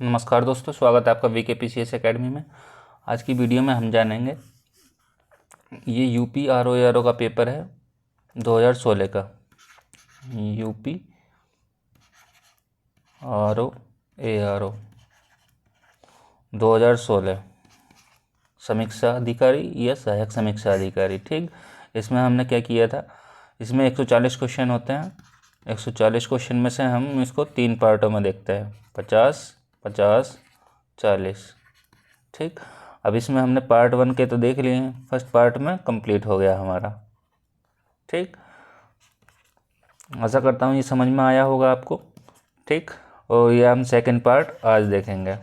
नमस्कार दोस्तों, स्वागत है आपका VKPCS एकेडमी में। आज की वीडियो में हम जानेंगे, ये यूपी RO का पेपर है 2016 का। यूपी RO 2016 समीक्षा अधिकारी या सहायक समीक्षा अधिकारी। ठीक, इसमें हमने क्या किया था, इसमें 140 क्वेश्चन होते हैं। 140 क्वेश्चन में से हम इसको 3 पार्टों में देखते हैं, 50, 50, 40। ठीक, अब इसमें हमने पार्ट 1 के तो देख लिए हैं, फर्स्ट पार्ट में कंप्लीट हो गया हमारा। ठीक, आशा करता हूँ ये समझ में आया होगा आपको। ठीक, और ये हम सेकंड पार्ट आज देखेंगे।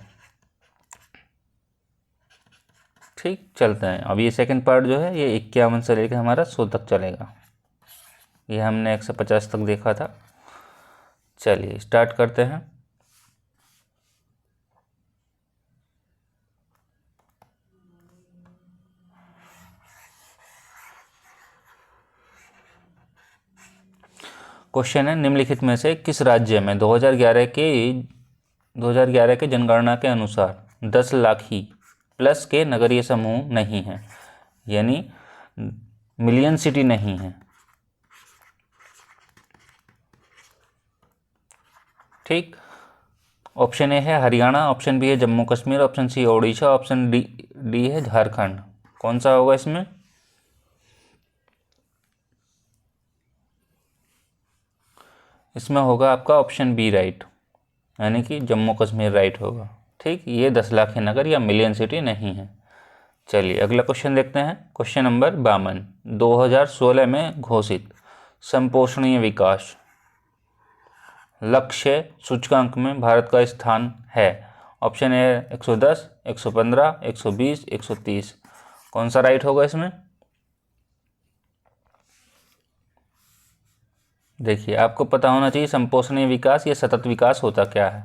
ठीक, चलते हैं। अब ये सेकंड पार्ट जो है ये 51 से लेकर हमारा 100 तक चलेगा। ये हमने 150 तक देखा था। चलिए स्टार्ट करते हैं। क्वेश्चन है, निम्नलिखित में से किस राज्य में 2011 के जनगणना के अनुसार 10 लाख ही प्लस के नगरीय समूह नहीं हैं, यानी मिलियन सिटी नहीं है। ठीक, ऑप्शन ए है हरियाणा, ऑप्शन बी है Jammu Kashmir, option C Odisha, option D है झारखंड। कौन सा होगा इसमें? इसमें होगा आपका ऑप्शन बी राइट, यानी कि जम्मू कश्मीर राइट होगा। ठीक, ये 10 लाख नगर या मिलियन सिटी नहीं है। चलिए अगला क्वेश्चन देखते हैं। क्वेश्चन नंबर 52, 2016 में घोषित संपोषणीय विकास लक्ष्य सूचकांक में भारत का स्थान है। Option A 110, 115, 120, 130। कौन सा राइट होगा इसमें? देखिए, आपको पता होना चाहिए संपोषणीय विकास या सतत विकास होता क्या है।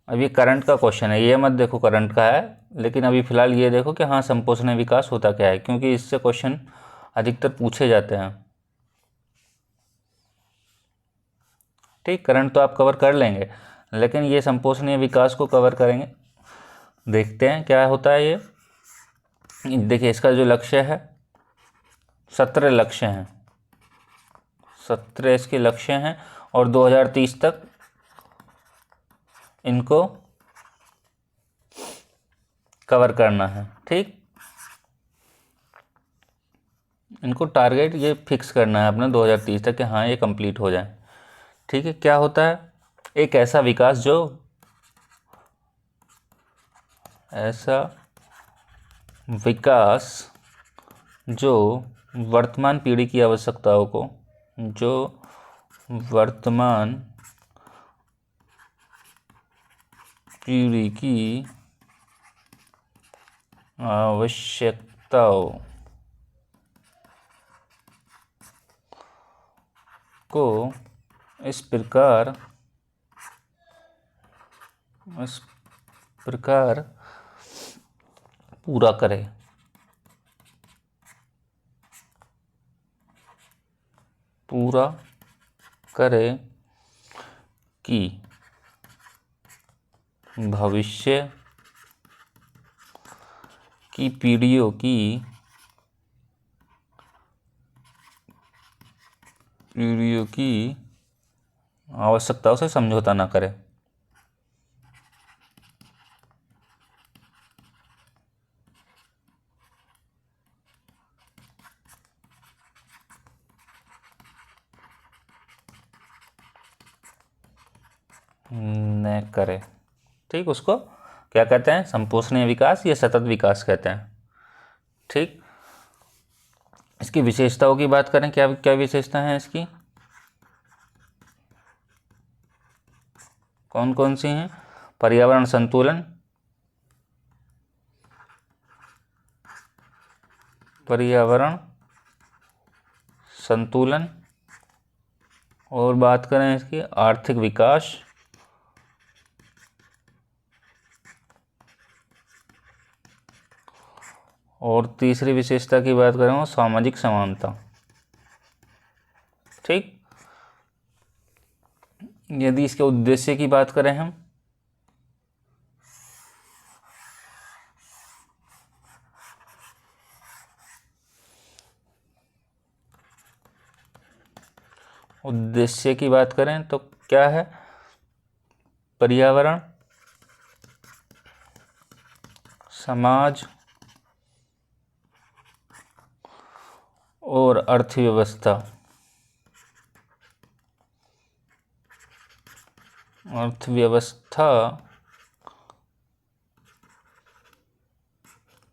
अब ये करंट का क्वेश्चन है, ये मत देखो करंट का है, लेकिन अभी फिलहाल ये देखो कि हाँ संपोषणीय विकास होता क्या है, क्योंकि इससे क्वेश्चन अधिकतर पूछे जाते हैं। ठीक, करंट तो आप कवर कर लेंगे, लेकिन ये संपोषणीय विकास को कवर करेंगे। देखते हैं क्या होता है ये। देखिए, इसका जो लक्ष्य है 17 लक्ष्य हैं, 17 इसके लक्ष्य हैं, और 2030 तक इनको कवर करना है। ठीक, इनको टारगेट ये फिक्स करना है अपने 2030 तक कि हाँ ये कंप्लीट हो जाए। ठीक है, क्या होता है, एक ऐसा विकास जो वर्तमान पीढ़ी की आवश्यकताओं को इस प्रकार पूरा करे। कि भविष्य की पीढ़ियों की आवश्यकताओं से समझौता ना करे। न करे। ठीक, उसको क्या कहते हैं, संपोषणीय विकास या सतत विकास कहते हैं। ठीक, इसकी विशेषताओं की बात करें, क्या क्या विशेषता है इसकी, कौन कौन सी हैं? पर्यावरण संतुलन, और बात करें इसकी आर्थिक विकास, और तीसरी विशेषता की बात करें वो सामाजिक समानता। ठीक, यदि इसके उद्देश्य की बात करें हम, उद्देश्य की बात करें तो क्या है? पर्यावरण, समाज और अर्थव्यवस्था,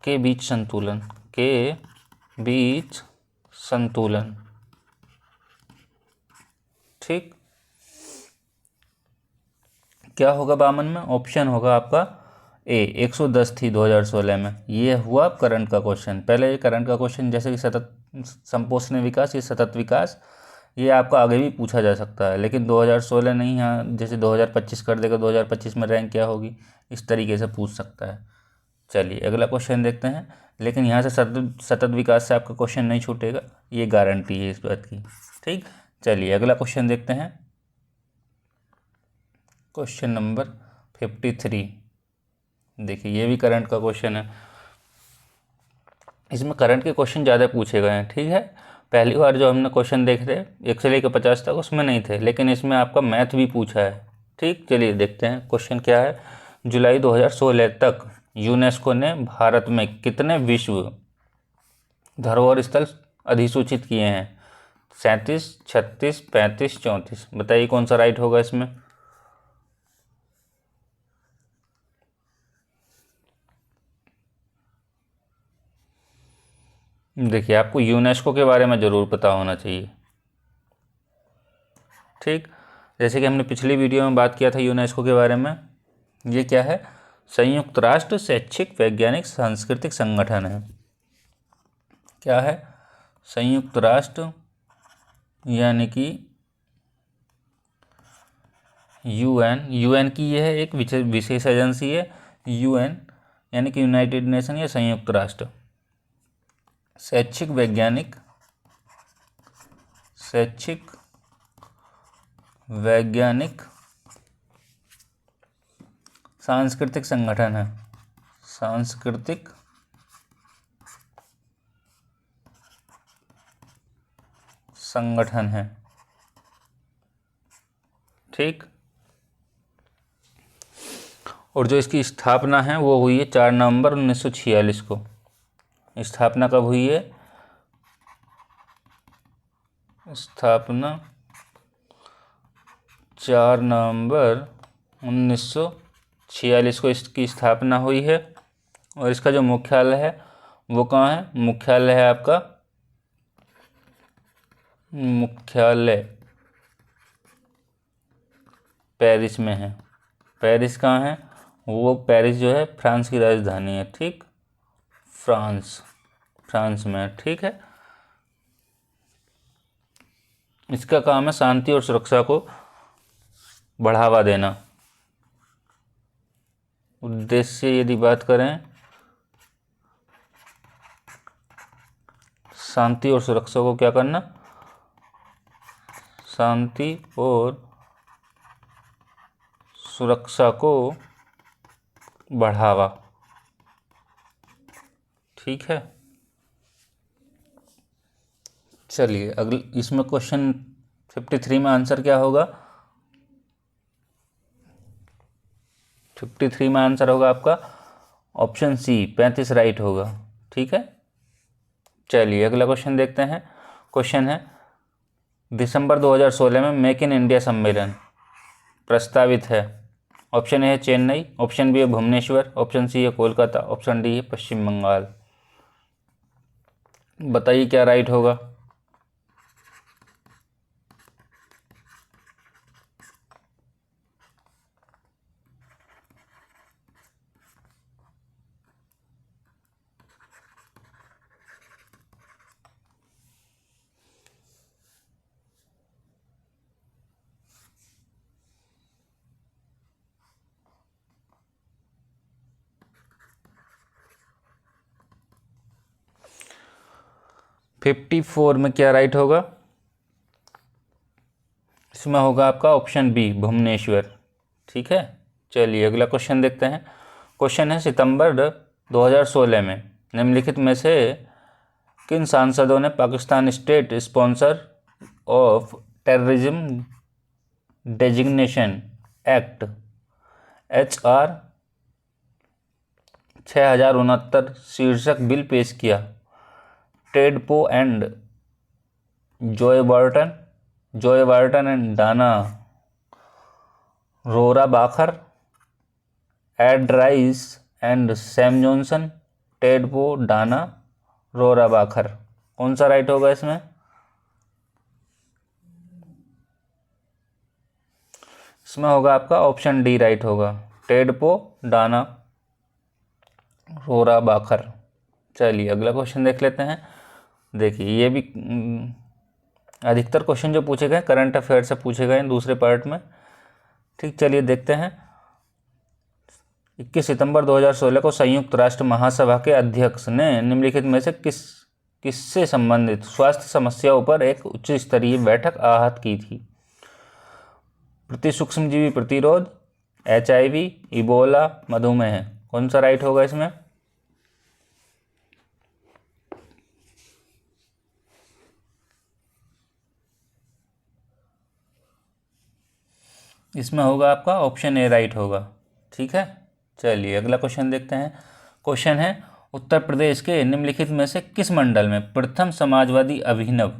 के बीच संतुलन, ठीक। क्या होगा बामन में? ऑप्शन होगा आपका ए, 110 थी 2016 में। ये हुआ करंट का क्वेश्चन। पहले ये करंट का क्वेश्चन जैसे कि सतत संपोषणीय विकास, ये सतत विकास, ये आपका आगे भी पूछा जा सकता है, लेकिन 2016 नहीं, यहाँ जैसे 2025 कर देगा, 2025 में रैंक क्या होगी, इस तरीके से पूछ सकता है। चलिए अगला क्वेश्चन देखते हैं। लेकिन यहाँ से सतत विकास से आपका क्वेश्चन नहीं छूटेगा, ये गारंटी है इस बात की, ठीक। चलिए अगला क्वेश्चन देखते हैं। Question number 53। देखिए ये भी करंट का क्वेश्चन है। इसमें करंट के क्वेश्चन ज़्यादा पूछे गए हैं, ठीक है। पहली बार जो हमने क्वेश्चन देखे थे 1 से लेकर 50 तक, उसमें नहीं थे, लेकिन इसमें आपका मैथ भी पूछा है, ठीक। चलिए देखते हैं क्वेश्चन क्या है। जुलाई 2016 तक यूनेस्को ने भारत में कितने विश्व धरोहर स्थल अधिसूचित किए हैं? 37, 36, 35, 34। बताइए कौन सा राइट होगा इसमें? देखिए आपको यूनेस्को के बारे में ज़रूर पता होना चाहिए, ठीक। जैसे कि हमने पिछली वीडियो में बात किया था यूनेस्को के बारे में। ये क्या है? संयुक्त राष्ट्र शैक्षिक वैज्ञानिक सांस्कृतिक संगठन है। क्या है? संयुक्त राष्ट्र यानी कि यूएन की यह है एक विशेष एजेंसी है। यूएन यानी कि यूनाइटेड नेशन या संयुक्त राष्ट्र। शैक्षिक वैज्ञानिक सांस्कृतिक संगठन है। सांस्कृतिक संगठन है, ठीक। और जो इसकी स्थापना है वो हुई है 4 नवंबर 1946 को। स्थापना कब हुई है? स्थापना 4 नवंबर 1946 को इसकी स्थापना हुई है। और इसका जो मुख्यालय है वो कहाँ है? मुख्यालय है आपका, मुख्यालय पेरिस में है। पेरिस कहाँ है? वो पेरिस जो है फ्रांस की राजधानी है, ठीक। फ्रांस में है, ठीक है। इसका काम है शांति और सुरक्षा को बढ़ावा देना। उद्देश्य यदि बात करें, शांति और सुरक्षा को क्या करना? शांति और सुरक्षा को बढ़ावा, ठीक है। चलिए अगले इसमें क्वेश्चन 53 में आंसर क्या होगा? 53 में आंसर होगा आपका ऑप्शन सी, 35 राइट होगा, ठीक है। चलिए अगला क्वेश्चन देखते हैं। क्वेश्चन है, दिसंबर 2016 में मेक इन इंडिया सम्मेलन प्रस्तावित है। ऑप्शन ए है चेन्नई, ऑप्शन बी है भुवनेश्वर, ऑप्शन सी है कोलकाता, ऑप्शन डी है पश्चिम बंगाल। बताइए क्या राइट होगा? फिफ्टी 54 में क्या राइट होगा? इसमें होगा आपका ऑप्शन बी भुवनेश्वर। ठीक है, चलिए अगला क्वेश्चन देखते हैं। क्वेश्चन है सितंबर 2016 में निम्नलिखित में से किन सांसदों ने Pakistan state sponsor of terrorism designation act HR 6069 शीर्षक बिल पेश किया? Ted Poe and Joe Barton and Dana Rohrabacher, Ed Royce and Sam Johnson, Ted Poe, Dana Rohrabacher. कौन सा राइट होगा इसमें? इसमें होगा आपका ऑप्शन डी राइट होगा, टेड पो, डाना रोरा बाखर। चलिए अगला क्वेश्चन देख लेते हैं। देखिए ये भी अधिकतर क्वेश्चन जो पूछे गए करंट अफेयर से पूछे गए दूसरे पार्ट में। ठीक, चलिए देखते हैं। 21 सितंबर 2016 को संयुक्त राष्ट्र महासभा के अध्यक्ष ने निम्नलिखित में से किससे संबंधित स्वास्थ्य समस्याओं पर एक उच्च स्तरीय बैठक आहूत की थी? प्रति सूक्ष्मजीवी प्रतिरोध, HIV, इबोला, मधुमेह। कौन सा राइट होगा इसमें? इसमें होगा आपका ऑप्शन ए राइट होगा। ठीक है, चलिए अगला क्वेश्चन देखते हैं। क्वेश्चन है उत्तर प्रदेश के निम्नलिखित में से किस मंडल में प्रथम समाजवादी अभिनव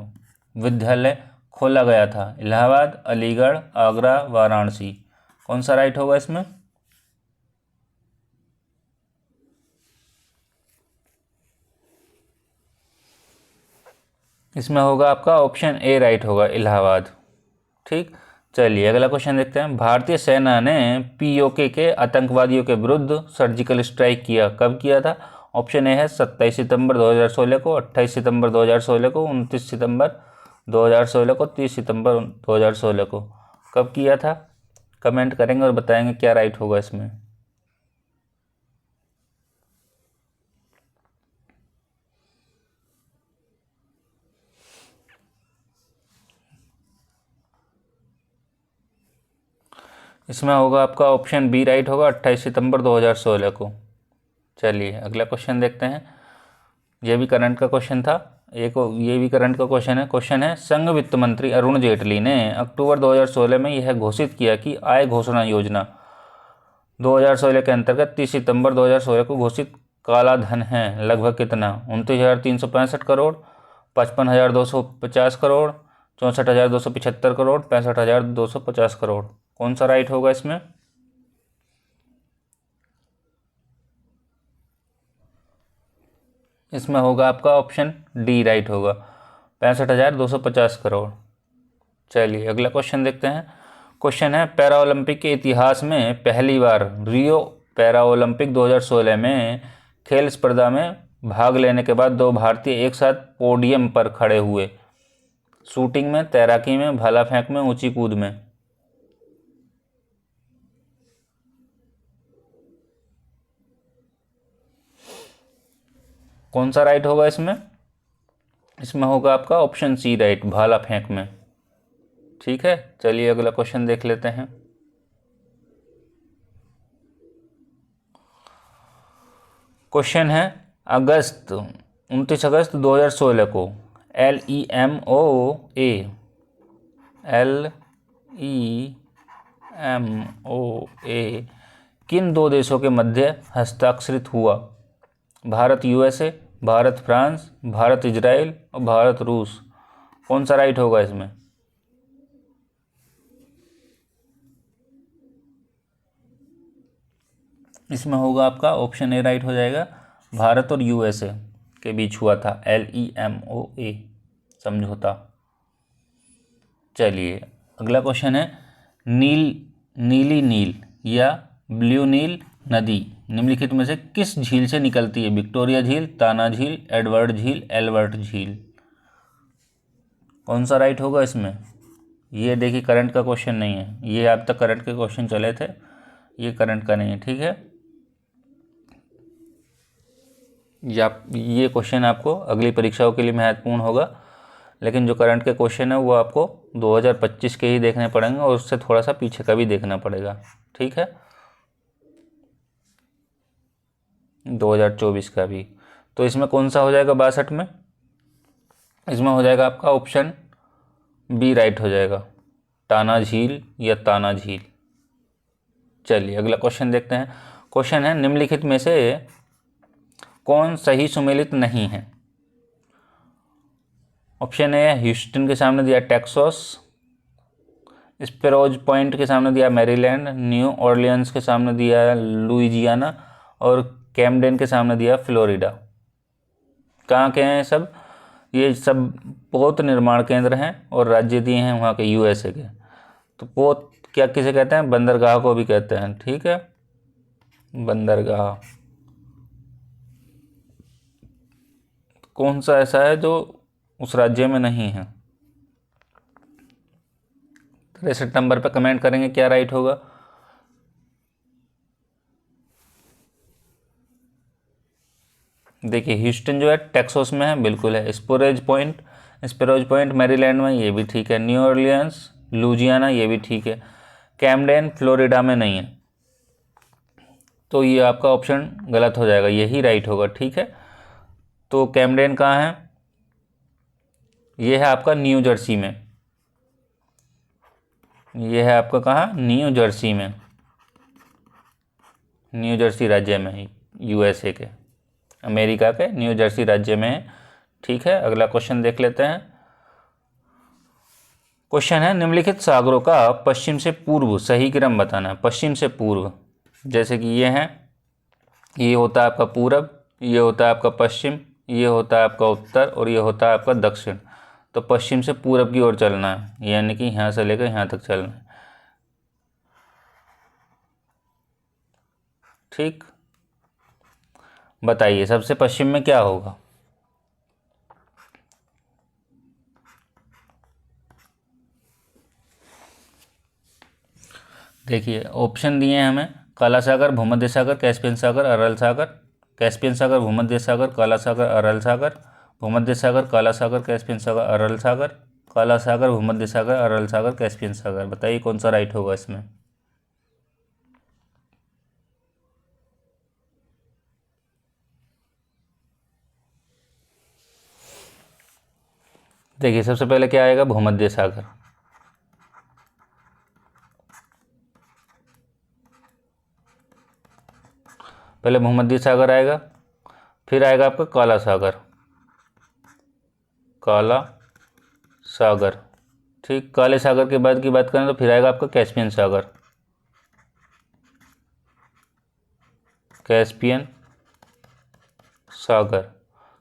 विद्यालय खोला गया था? इलाहाबाद, अलीगढ़, आगरा, वाराणसी। कौन सा राइट होगा इसमें? इसमें होगा आपका ऑप्शन ए राइट होगा, इलाहाबाद। ठीक, चलिए अगला क्वेश्चन देखते हैं। भारतीय सेना ने POK के आतंकवादियों के विरुद्ध सर्जिकल स्ट्राइक किया, कब किया था? ऑप्शन ए है 27 सितंबर 2016 को, 28 सितंबर 2016 को, 29 सितंबर 2016 को, 30 सितंबर 2016 को। कब किया था? कमेंट करेंगे और बताएंगे क्या राइट होगा इसमें। इसमें होगा आपका ऑप्शन बी राइट होगा, 28 सितंबर 2016 को। चलिए अगला क्वेश्चन देखते हैं। ये भी करंट का क्वेश्चन था, ये भी करंट का क्वेश्चन है। क्वेश्चन है संघ वित्त मंत्री अरुण जेटली ने अक्टूबर 2016 में यह घोषित किया कि आय घोषणा योजना 2016 के अंतर्गत 30 सितंबर 2016 को घोषित काला धन है लगभग कितना? 29,365 करोड़, 55,250 करोड़, 64,275 करोड़, 65,250 करोड़। कौन सा राइट होगा इसमें? इसमें होगा आपका ऑप्शन डी राइट होगा, 65,250 करोड़। चलिए अगला क्वेश्चन देखते हैं। क्वेश्चन है पैरा ओलंपिक के इतिहास में पहली बार रियो पैरा ओलंपिक 2016 में खेल स्पर्धा में भाग लेने के बाद दो भारतीय एक साथ पोडियम पर खड़े हुए। शूटिंग में, तैराकी में, भाला फेंक में, ऊंची कूद में। कौन सा राइट होगा इसमें? इसमें होगा आपका ऑप्शन सी राइट, भाला फेंक में। ठीक है, चलिए अगला क्वेश्चन देख लेते हैं। क्वेश्चन है 29 अगस्त 2016 को LEMOA किन दो देशों के मध्य हस्ताक्षरित हुआ? Bharat USA, Bharat France, Bharat Israel और भारत रूस। कौन सा राइट होगा इसमें? इसमें होगा आपका ऑप्शन ए राइट हो जाएगा, भारत और USA के बीच हुआ था LEMOA समझौता। चलिए अगला क्वेश्चन है नीली नील या ब्लू नील नदी निम्नलिखित में से किस झील से निकलती है? विक्टोरिया झील, ताना झील, एडवर्ड झील, एल्बर्ट झील। कौन सा राइट होगा इसमें? ये देखिए करंट का क्वेश्चन नहीं है, ये अब तक करंट के क्वेश्चन चले थे, ये करंट का नहीं है। ठीक है, ये क्वेश्चन आपको अगली परीक्षाओं के लिए महत्वपूर्ण होगा, लेकिन जो करंट के क्वेश्चन है वो आपको 2025 के ही देखने पड़ेंगे और उससे थोड़ा सा पीछे का भी देखना पड़ेगा, ठीक है, 2024 का भी। तो इसमें कौन सा हो जाएगा 62 में? इसमें हो जाएगा आपका ऑप्शन बी राइट हो जाएगा, टाना झील या ताना झील। चलिए अगला क्वेश्चन देखते हैं। क्वेश्चन है निम्नलिखित में से कौन सही सुमेलित नहीं है? ऑप्शन ए ह्यूस्टन के सामने दिया टेक्सास, स्पेरोज पॉइंट के सामने दिया मैरीलैंड, न्यू ऑर्लियंस के सामने दिया लुइजियाना और कैमडेन के सामने दिया फ्लोरिडा। कहाँ के हैं सब? ये सब पोत निर्माण केंद्र हैं और राज्य दिए हैं वहाँ के यूएसए के। तो पोत क्या किसे कहते हैं? बंदरगाह को भी कहते हैं, ठीक है, बंदरगाह। कौन सा ऐसा है जो उस राज्य में नहीं है? 63 नंबर पर कमेंट करेंगे क्या राइट होगा। देखिए ह्यूस्टन जो है टेक्सास में है, बिल्कुल है। स्पेरोज पॉइंट मैरीलैंड में, ये भी ठीक है। न्यू ऑर्लियंस लुइजियाना, ये भी ठीक है। कैमडेन फ्लोरिडा में नहीं है, तो ये आपका ऑप्शन गलत हो जाएगा, यही राइट होगा, ठीक है। तो कैमडेन कहाँ है? ये है आपका न्यू जर्सी में, ये है आपका कहाँ? न्यू जर्सी में, न्यू जर्सी राज्य में ही, यूएसए के, अमेरिका के न्यू जर्सी राज्य में है, ठीक है। अगला क्वेश्चन देख लेते हैं। क्वेश्चन है निम्नलिखित सागरों का पश्चिम से पूर्व सही क्रम बताना है। पश्चिम से पूर्व, जैसे कि ये है, ये होता है आपका पूरब, ये होता है आपका पश्चिम, ये होता है आपका उत्तर और ये होता है आपका दक्षिण। तो पश्चिम से पूरब की ओर चलना है, यानी कि यहाँ से लेकर यहाँ तक चलना है, ठीक। बताइए सबसे पश्चिम में क्या होगा? देखिए ऑप्शन दिए हैं हमें, काला सागर, भूमध्य सागर, कैस्पियन सागर, अरल सागर। कैस्पियन सागर, भूमध्य सागर, काला सागर, अरल सागर। भूमध्य सागर, काला सागर, कैस्पियन सागर, अरल सागर। काला सागर, भूमध्य सागर, अरल सागर, कैस्पियन सागर। बताइए कौन सा राइट होगा इसमें? देखिए सबसे पहले क्या आएगा? भूमध्य सागर। पहले भूमध्य सागर आएगा, फिर आएगा आपका काला सागर, काला सागर, ठीक। काले सागर के बाद की बात करें तो फिर आएगा आपका कैस्पियन सागर, कैस्पियन सागर।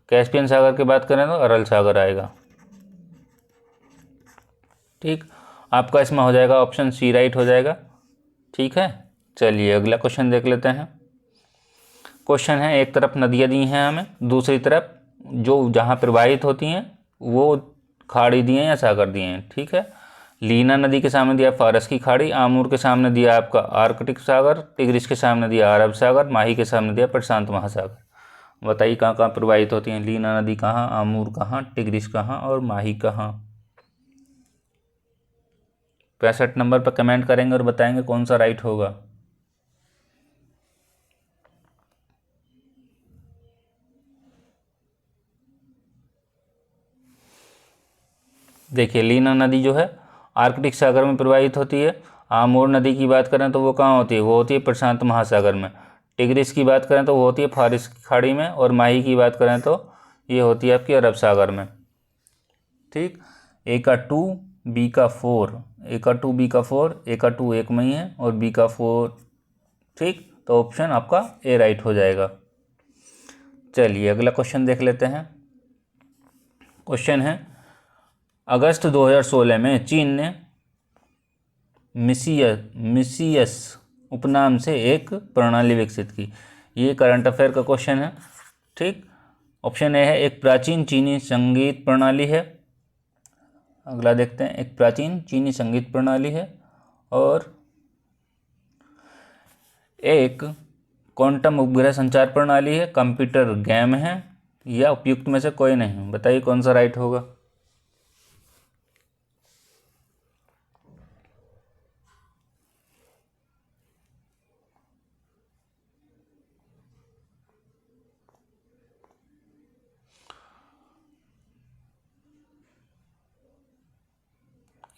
कैस्पियन सागर की बात करें तो अरल सागर आएगा, ठीक। आपका इसमें हो जाएगा ऑप्शन सी राइट हो जाएगा, ठीक है। चलिए अगला क्वेश्चन देख लेते हैं। क्वेश्चन है एक तरफ नदियाँ दी हैं हमें, दूसरी तरफ जो जहाँ प्रवाहित होती हैं वो खाड़ी दिए हैं या सागर दिए हैं, ठीक है। लीना नदी के सामने दिया फारस की खाड़ी, आमूर के सामने दिया आपका आर्कटिक सागर, टिग्रिस के सामने दिया अरब सागर, माही के सामने दिया प्रशांत महासागर। बताइए कहाँ कहाँ प्रवाहित होती हैं? लीना नदी कहाँ, आमूर कहाँ, टिग्रिस कहाँ और माही कहाँ? 65 नंबर पर कमेंट करेंगे और बताएंगे कौन सा राइट होगा। देखिए लीना नदी जो है आर्कटिक सागर में प्रवाहित होती है। आमूर नदी की बात करें तो वो कहाँ होती है? वो होती है प्रशांत महासागर में। टिग्रिस की बात करें तो वो होती है फारस की खाड़ी में, और माही की बात करें तो ये होती है आपकी अरब सागर में, ठीक। ए का 2 बी का 4, ए का 2 बी का 4, ए का 2 एक में ही है और बी का 4, ठीक। तो ऑप्शन आपका ए राइट हो जाएगा। चलिए अगला क्वेश्चन देख लेते हैं। क्वेश्चन है अगस्त 2016 में चीन ने मिसियस उपनाम से एक प्रणाली विकसित की। ये करंट अफेयर का क्वेश्चन है, ठीक। ऑप्शन ए है एक प्राचीन चीनी संगीत प्रणाली है। अगला देखते हैं, एक प्राचीन चीनी संगीत प्रणाली है और एक क्वांटम उपग्रह संचार प्रणाली है, कंप्यूटर गेम है, या उपयुक्त में से कोई नहीं। बताइए कौन सा राइट होगा।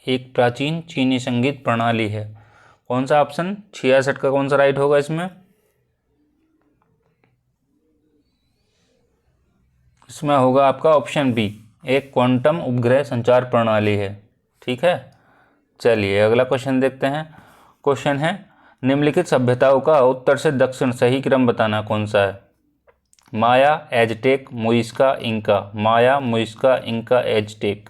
एक प्राचीन चीनी संगीत प्रणाली है। कौन सा ऑप्शन 66 का कौन सा राइट होगा इसमें? इसमें होगा आपका ऑप्शन बी, एक क्वांटम उपग्रह संचार प्रणाली है। ठीक है, चलिए अगला क्वेश्चन देखते हैं। क्वेश्चन है, निम्नलिखित सभ्यताओं का उत्तर से दक्षिण सही क्रम बताना कौन सा है? माया, एजटेक, मुइस्का, इंका। माया, मुइस्का, इंका, एजटेक।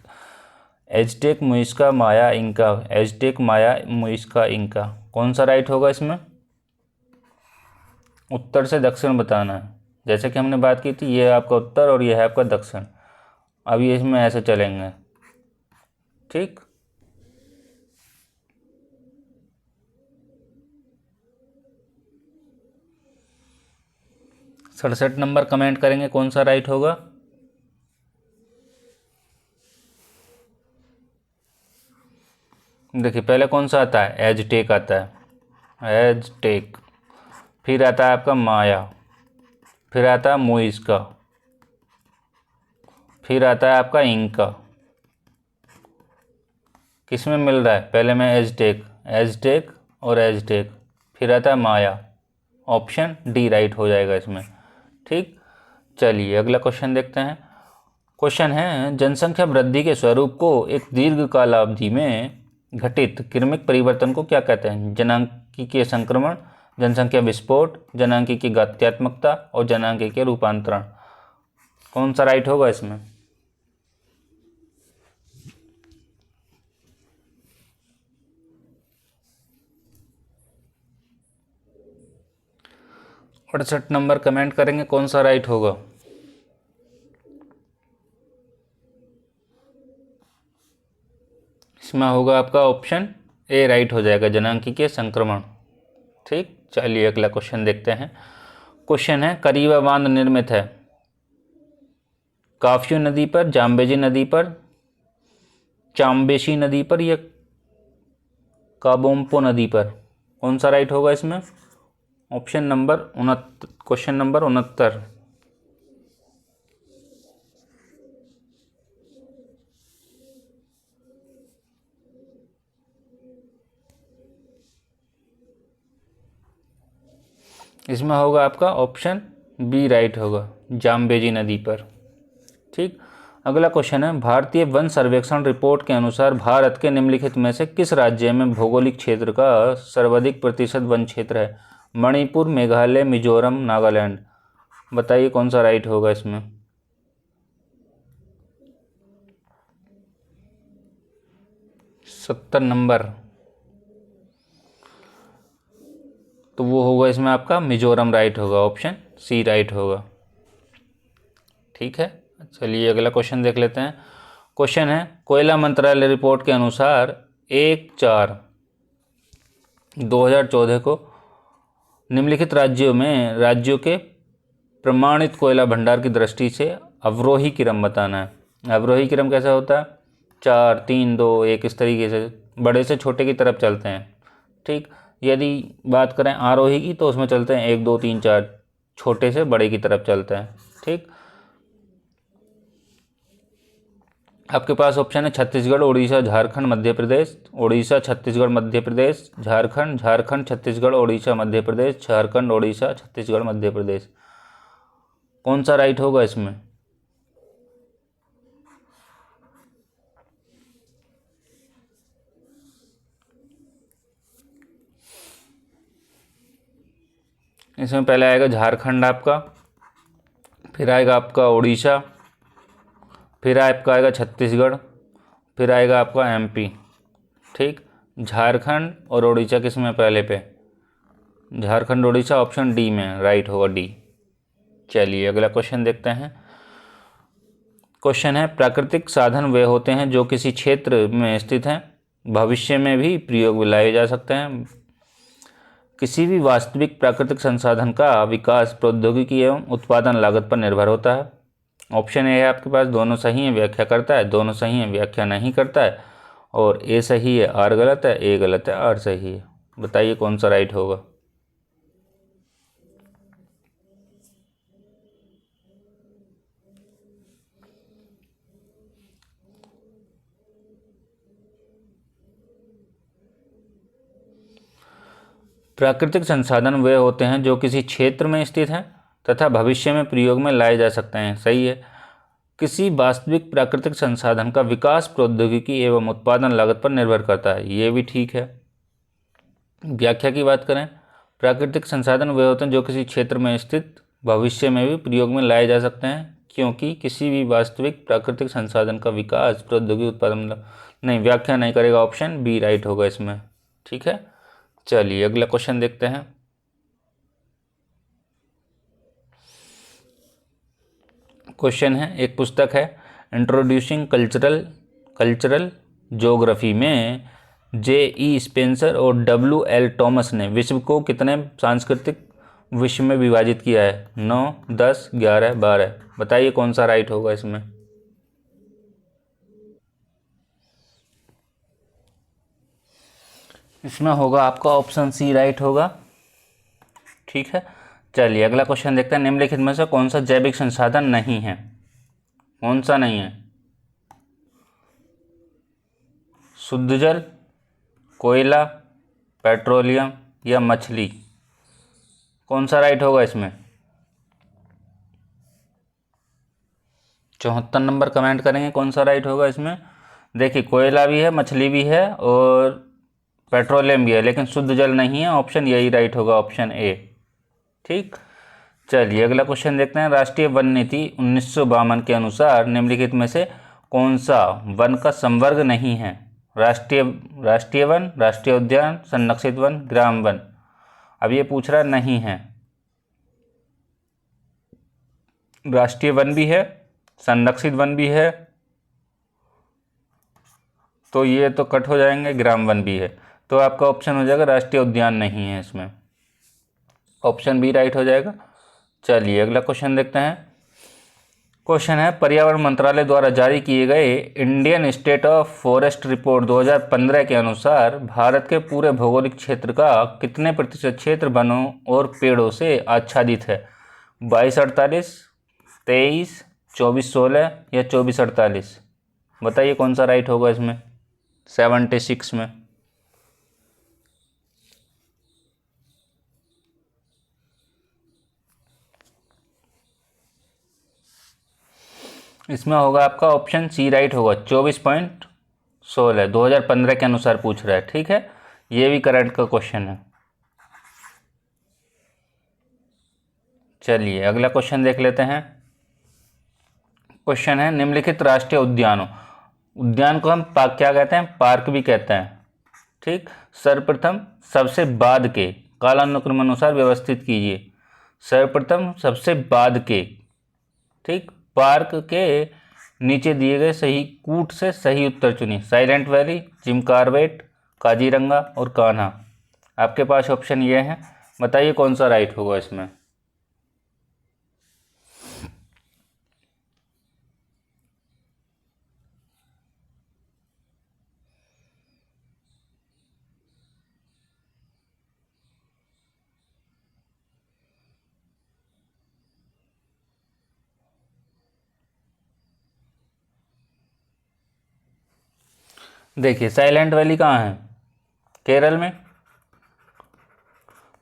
एजटेक, मुइस्का, माया, इंका। एजटेक, माया, मुइस्का, इंका। कौन सा राइट होगा इसमें? उत्तर से दक्षिण बताना है। जैसे कि हमने बात की थी, ये है आपका उत्तर और ये है आपका दक्षिण। अब ये इसमें ऐसे चलेंगे। ठीक, सड़सठ नंबर कमेंट करेंगे कौन सा राइट होगा। देखिए पहले कौन सा आता है? एजटेक आता है, एजटेक। फिर आता है आपका माया, फिर आता है मुइस्का, फिर आता है आपका इंका। किस में मिल रहा है? पहले में एजटेक, एजटेक और एजटेक, फिर आता है माया। ऑप्शन डी राइट हो जाएगा इसमें। ठीक, चलिए अगला क्वेश्चन देखते हैं। क्वेश्चन है, जनसंख्या वृद्धि के स्वरूप को एक दीर्घकाल अवधि में घटित क्रमिक परिवर्तन को क्या कहते हैं? जनांकीय संक्रमण, जनसंख्या विस्फोट, जनांकीय घात्यात्मकता और जनांकीय रूपांतरण। कौन सा राइट होगा इसमें? अड़सठ नंबर कमेंट करेंगे कौन सा राइट होगा। इसमें होगा आपका ऑप्शन ए राइट हो जाएगा, जनांकीय संक्रमण। ठीक, चलिए अगला क्वेश्चन देखते हैं। क्वेश्चन है, करीबा बांध निर्मित है काफ्यू नदी पर, जाम्बेजी नदी पर, चाम्बेशी नदी पर या काबोम्पो नदी पर। कौन सा राइट होगा इसमें? Option number 69, question number 69। इसमें होगा आपका ऑप्शन बी राइट होगा, जाम्बेजी नदी पर। ठीक, अगला क्वेश्चन है, भारतीय वन सर्वेक्षण रिपोर्ट के अनुसार भारत के निम्नलिखित में से किस राज्य में भौगोलिक क्षेत्र का सर्वाधिक प्रतिशत वन क्षेत्र है? मणिपुर, मेघालय, मिजोरम, नागालैंड। बताइए कौन सा राइट होगा इसमें? सत्तर नंबर, तो वो होगा इसमें आपका मिजोरम राइट होगा, ऑप्शन सी राइट होगा। ठीक है, चलिए अगला क्वेश्चन देख लेते हैं। क्वेश्चन है, कोयला मंत्रालय रिपोर्ट के अनुसार 1/4/2014 को निम्नलिखित राज्यों के प्रमाणित कोयला भंडार की दृष्टि से अवरोही क्रम बताना है। अवरोही क्रम कैसा होता है? 4 3 2 1, इस तरीके से बड़े से छोटे की तरफ चलते हैं। ठीक, यदि बात करें आरोही की तो उसमें चलते हैं 1 2 3 4, छोटे से बड़े की तरफ चलते हैं। ठीक, आपके पास ऑप्शन है छत्तीसगढ़, उड़ीसा, झारखंड, मध्य प्रदेश। उड़ीसा, छत्तीसगढ़, मध्य प्रदेश, झारखंड, झारखंड, छत्तीसगढ़, उड़ीसा, मध्य प्रदेश, झारखंड, उड़ीसा, छत्तीसगढ़, मध्य प्रदेश। कौन सा राइट होगा इसमें? इसमें पहले आएगा झारखंड आपका, फिर आएगा आपका उड़ीसा, फिर आपका आएगा छत्तीसगढ़, फिर आएगा आपका एमपी। ठीक, झारखंड और उड़ीसा किस में पहले पे? झारखंड, उड़ीसा, ऑप्शन डी में राइट होगा, डी। चलिए अगला क्वेश्चन देखते हैं। क्वेश्चन है, प्राकृतिक साधन वे होते हैं जो किसी क्षेत्र में स्थित हैं, भविष्य में भी प्रयोग में लाए जा सकते हैं। किसी भी वास्तविक प्राकृतिक संसाधन का विकास प्रौद्योगिकी एवं उत्पादन लागत पर निर्भर होता है। ऑप्शन ए है आपके पास, दोनों सही है, व्याख्या करता है। दोनों सही है, व्याख्या नहीं करता है। और ए सही है, आर गलत है। ए गलत है, आर सही है। बताइए कौन सा राइट होगा? प्राकृतिक संसाधन वे होते हैं जो किसी क्षेत्र में स्थित हैं तथा भविष्य में प्रयोग में लाए जा सकते हैं। सही है। किसी वास्तविक प्राकृतिक संसाधन का विकास प्रौद्योगिकी एवं उत्पादन लागत पर निर्भर करता है। ये भी ठीक है। व्याख्या की बात करें, प्राकृतिक संसाधन वे होते हैं जो किसी क्षेत्र में स्थित भविष्य में भी प्रयोग में लाए जा सकते हैं, क्योंकि किसी भी वास्तविक प्राकृतिक संसाधन का विकास प्रौद्योगिकी उत्पादन नहीं, व्याख्या नहीं करेगा, ऑप्शन बी राइट होगा इसमें। ठीक है, चलिए अगला क्वेश्चन देखते हैं। क्वेश्चन है, एक पुस्तक है इंट्रोड्यूसिंग कल्चरल ज्योग्राफी में J.E. स्पेंसर और W.L. टॉमस ने विश्व को कितने सांस्कृतिक विश्व में विभाजित किया है? 9, 10, 11, 12। बताइए कौन सा राइट होगा इसमें। इसमें होगा आपका ऑप्शन सी राइट होगा। ठीक है, चलिए अगला क्वेश्चन देखते हैं। निम्नलिखित में से कौन सा जैविक संसाधन नहीं है? कौन सा नहीं है? शुद्ध जल, कोयला, पेट्रोलियम या मछली? कौन सा राइट होगा इसमें? 74 नंबर कमेंट करेंगे कौन सा राइट होगा इसमें। देखिए, कोयला भी है, मछली भी है और पेट्रोलियम भी है, लेकिन शुद्ध जल नहीं है। ऑप्शन यही राइट होगा, ऑप्शन ए। ठीक, चलिए अगला क्वेश्चन देखते हैं। राष्ट्रीय वन नीति 1952 के अनुसार निम्नलिखित में से कौन सा वन का संवर्ग नहीं है? राष्ट्रीय वन, राष्ट्रीय उद्यान, संरक्षित वन, ग्राम वन। अब ये पूछ रहा नहीं है। राष्ट्रीय वन भी है, संरक्षित वन भी है, तो ये तो कट हो जाएंगे। ग्राम वन भी है, तो आपका ऑप्शन हो जाएगा राष्ट्रीय उद्यान नहीं है इसमें। ऑप्शन बी राइट हो जाएगा। चलिए अगला क्वेश्चन देखते हैं। क्वेश्चन है, पर्यावरण मंत्रालय द्वारा जारी किए गए Indian state of forest report 2015 के अनुसार भारत के पूरे भौगोलिक क्षेत्र का कितने प्रतिशत क्षेत्र वनों और पेड़ों से आच्छादित है? 22-48, 23, 24-16 या 24-48? बताइए कौन सा राइट होगा इसमें। 76 में। इसमें होगा आपका ऑप्शन सी राइट होगा, 24.16। 2015 के अनुसार पूछ रहा है। ठीक है, ये भी करंट का क्वेश्चन है। चलिए अगला क्वेश्चन देख लेते हैं। क्वेश्चन है, निम्नलिखित राष्ट्रीय उद्यान को हम क्या कहते हैं? पार्क भी कहते हैं। ठीक, सर्वप्रथम सबसे बाद के कालानुक्रमानुसार व्यवस्थित कीजिए। सर्वप्रथम सबसे बाद के, ठीक, पार्क के नीचे दिए गए सही कूट से सही उत्तर चुनिए। Silent valley, Jim Corbett, Kaziranga और कान्हा। आपके पास ऑप्शन ये हैं, बताइए कौन सा राइट होगा इसमें। देखिए, साइलेंट वैली कहाँ है? केरल में।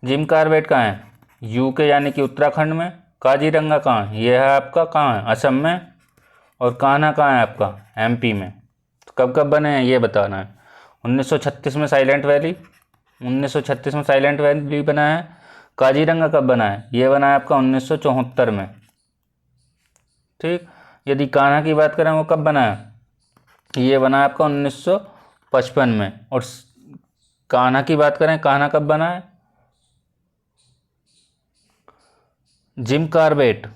जिम कॉर्बेट कहाँ है? यूके यानी कि उत्तराखंड में। काजीरंगा कहाँ है? यह है आपका कहाँ है? असम में। और कान्हा कहाँ है आपका? एमपी में। तो कब कब बने हैं ये बताना है। 1936 में साइलेंट वैली, 1936 में साइलेंट वैली बना है। काजीरंगा कब बना है? ये बना है आपका 1974 में। ठीक, यदि कान्हा की बात करें वो कब बना है? ये बना है आपका 1955 में। और कान्हा की बात करें, कान्हा कब बना है? जिम कॉर्बेट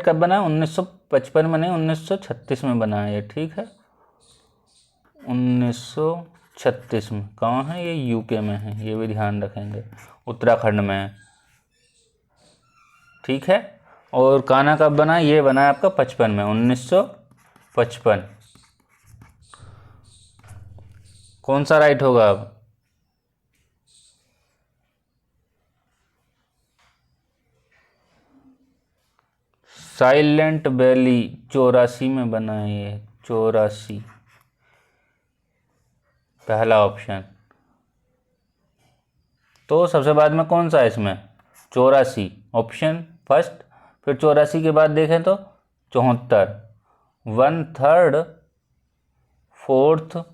कब बना है? 1955 में नहीं, 1936 में बना है ये। ठीक है, 1936 में। कहाँ है ये? यूके में है, ये भी ध्यान रखेंगे। उत्तराखंड में है। ठीक है, और कान्हा कब बना है? ये बना है आपका 55 में, 1955। कौन सा राइट होगा अब? साइलेंट वैली 84 में बना है ये, 84, पहला ऑप्शन। तो सबसे बाद में कौन सा है इसमें? 84, ऑप्शन फर्स्ट। फिर 84 के बाद देखें तो 74, 1/3, 4th,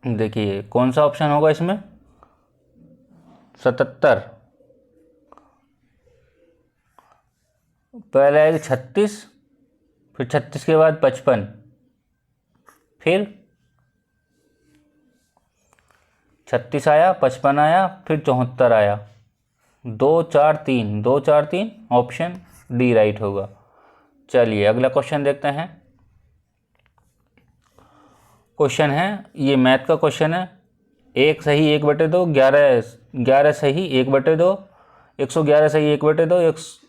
देखिए कौन सा ऑप्शन होगा इसमें? 77, पहले आएगी 36, फिर 36 के बाद 55, फिर 36 आया, 55 आया, फिर 74 आया। 2 4 3, 2 4 3, ऑप्शन डी राइट होगा। चलिए अगला क्वेश्चन देखते हैं। क्वेश्चन है, ये मैथ का क्वेश्चन है। 1 सही 1/2, 11 सही 1/2, 111 सही 1/2,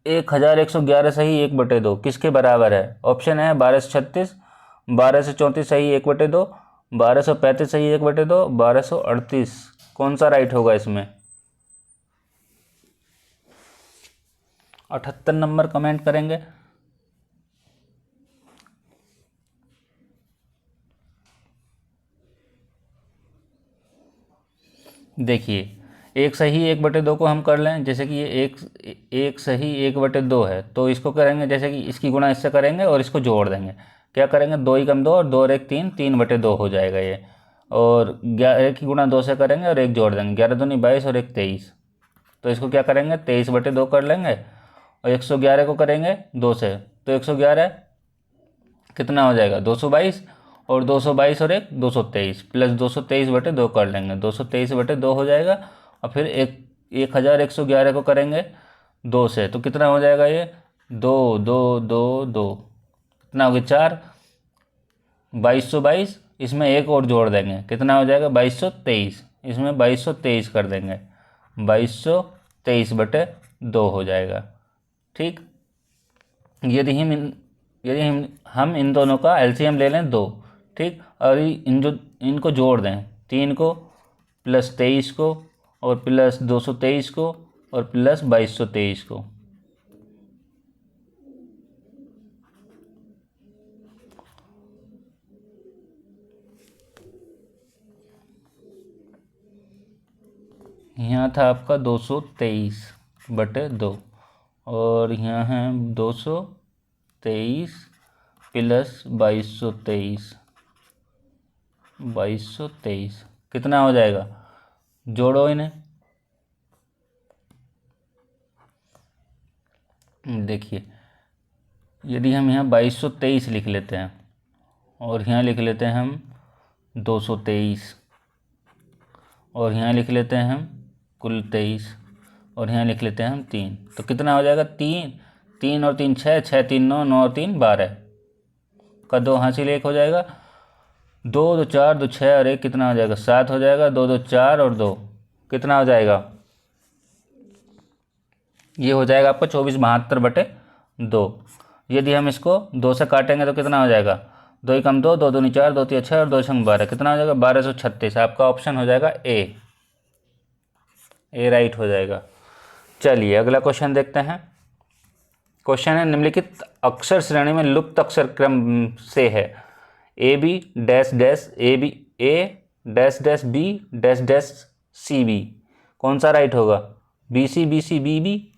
1111 सही 1/2 किसके बराबर है? ऑप्शन है 1236, 1234 सही 1/2, 1235 सही 1/2, 1238। कौन सा राइट होगा इसमें? 78 नंबर कमेंट करेंगे। देखिए 1 सही 1/2 को हम कर लें, जैसे कि ये एक सही 1/2 है, तो इसको करेंगे जैसे कि इसकी गुणा इससे करेंगे और इसको जोड़ देंगे। क्या करेंगे? 2 एकम 2 और 2 और 1 3, 3/2 हो जाएगा ये। और 1 की गुणा 2 से करेंगे और 1 जोड़ देंगे, 11 दूनी 22 और 1 23। तो इसको क्या करेंगे? 23/2 कर लेंगे और 111 को करेंगे 2 से, तो 111 कितना हो जाएगा? 222, और 222 और 1 223, प्लस 223/2 कर लेंगे, 223/2 हो जाएगा। और फिर 1111 को करेंगे 2 से, तो कितना हो जाएगा ये? 2 2 2 2, कितना हो गया? 4, 2222, इसमें 1 और जोड़ देंगे, कितना हो जाएगा? 2223, इसमें 2223 कर देंगे, 2223/2 हो जाएगा। ठीक, यदि हम इन दोनों का एलसीएम ले लें 2, ठीक, और इनको जोड़ दें, 3 को प्लस 23 को और प्लस 223 को और प्लस 2223 को, यहाँ था आपका 223/2 और यहाँ है 223 प्लस 2223 कितना हो जाएगा? जोड़ो इन्हें। देखिए यदि हम यहाँ 2223 लिख लेते हैं और यहाँ लिख लेते हैं हम 223 और यहाँ लिख लेते हैं हम कुल 23 और यहाँ लिख लेते हैं हम 3, तो कितना हो जाएगा? 3 और 3 6, 6 3 9, 9 और 3 12 का 2 हासिल 1 हो जाएगा। 2 2 4 2 6 और 1 कितना हो जाएगा? 7 हो जाएगा। 2 2 4 और 2 कितना हो जाएगा? ये हो जाएगा आपका 24/72। यदि हम इसको 2 से काटेंगे तो कितना हो जाएगा? 2 एकम 2, 2 दूनी 4, 2 तीन 6 और 2 छंग 12, कितना हो जाएगा? 1236। आपका ऑप्शन हो जाएगा ए राइट हो जाएगा। चलिए अगला क्वेश्चन देखते हैं। क्वेश्चन है, निम्नलिखित अक्षर श्रेणी में लुप्त अक्षर क्रम से है A B dash dash A B A dash dash B dash dash C B, कौन सा राइट होगा? B C B B,